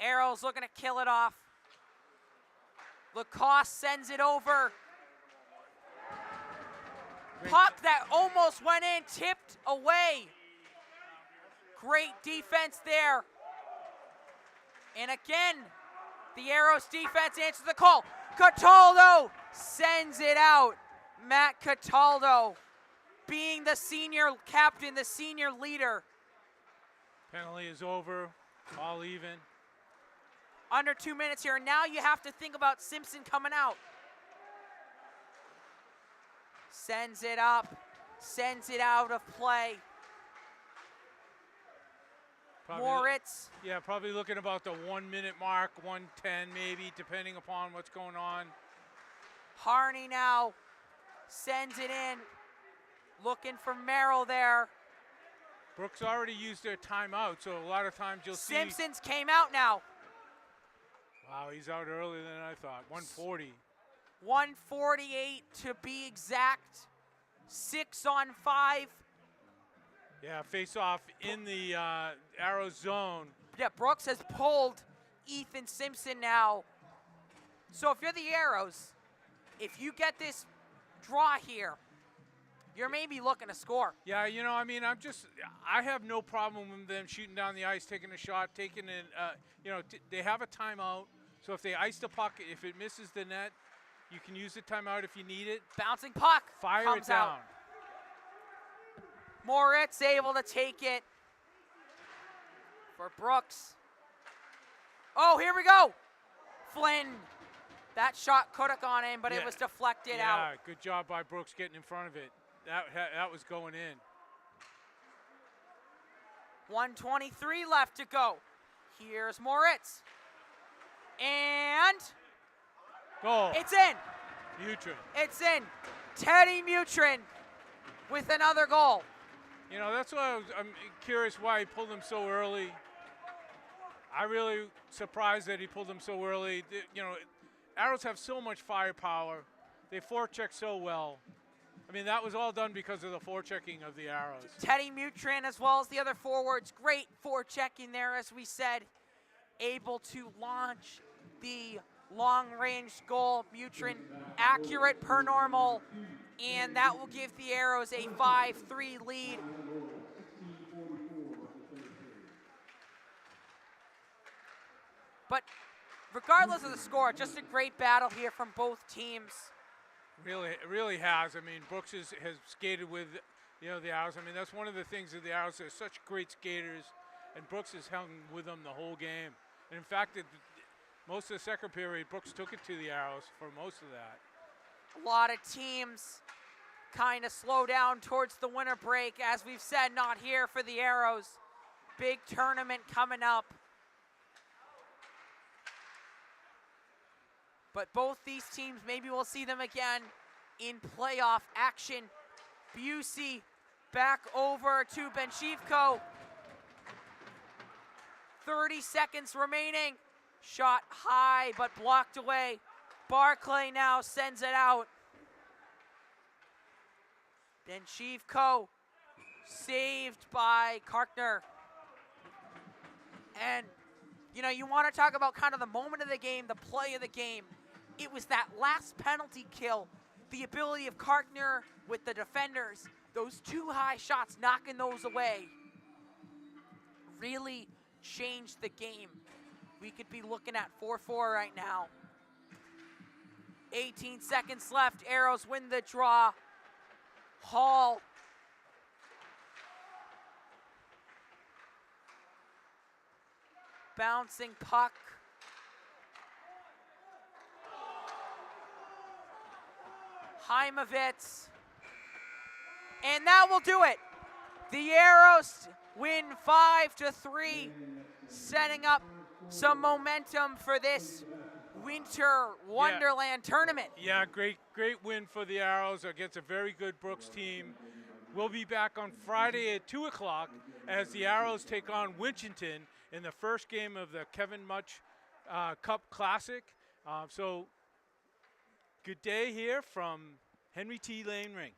Arrows looking to kill it off. Lacoste sends it over. Puck that almost went in, tipped away. Great defense there. And again, the Arrows defense answers the call. Cataldo sends it out. Matt Cataldo, being the senior captain, the senior leader. Penalty is over, all even. Under 2 minutes here, and now you have to think about Simpson coming out. Sends it up, sends it out of play. Moritz. Yeah, probably looking about the 1 minute mark, 1:10 maybe, depending upon what's going on. Harney now sends it in. Looking for Merrill there. Brooks already used their timeout, so a lot of times you'll see. Simpsons came out now. Wow, he's out earlier than I thought. 140. 148 to be exact. 6 on 5. Yeah, face off in the Arrow zone. Yeah, Brooks has pulled Ethan Simpson now. So if you're the Arrows, if you get this draw here, you're maybe looking to score. Yeah, I have no problem with them shooting down the ice, taking a shot, taking it. They have a timeout. So if they ice the puck, if it misses the net, you can use the timeout if you need it. Bouncing puck Fire comes it down. out. Moritz able to take it for Brooks. Oh, here we go. Flynn. That shot could have gone in, but it was deflected out. Yeah, good job by Brooks getting in front of it. That was going in. 1:23 left to go. Here's Moritz. And goal. It's in. Mutrin. It's in. Teddy Mutrin with another goal. That's why I'm curious why he pulled him so early. I really surprised that he pulled him so early. Arrows have so much firepower. They forecheck so well. I mean, that was all done because of the forechecking of the Arrows. Teddy Mutrin, as well as the other forwards, great forechecking there, as we said, able to launch the long-range goal, Mutrin accurate per normal, and that will give the Arrows a 5-3 lead. But regardless of the score, just a great battle here from both teams. Really, it really has. I mean, Brooks has skated with, the Arrows. I mean, that's one of the things of the Arrows. They're such great skaters, and Brooks has hung with them the whole game. And in fact, most of the second period, Brooks took it to the Arrows for most of that. A lot of teams kind of slow down towards the winter break. As we've said, not here for the Arrows. Big tournament coming up. But both these teams, maybe we'll see them again in playoff action. Busey back over to Benchivko. 30 seconds remaining. Shot high, but blocked away. Barclay now sends it out. Benchivko saved by Karkner. And, you want to talk about kind of the moment of the game, the play of the game. It was that last penalty kill, the ability of Karkner with the defenders, those two high shots, knocking those away, really changed the game. We could be looking at 4-4 right now. 18 seconds left. Arrows win the draw. Hall. Bouncing puck. Heimovitz. And that will do it. The Arrows win 5-3, setting up some momentum for this Winter Wonderland tournament. Yeah, great win for the Arrows against a very good Brooks team. We'll be back on Friday at 2 o'clock as the Arrows take on Winchendon in the first game of the Kevin Much Cup Classic. So good day here from Henry T. Lane Rink.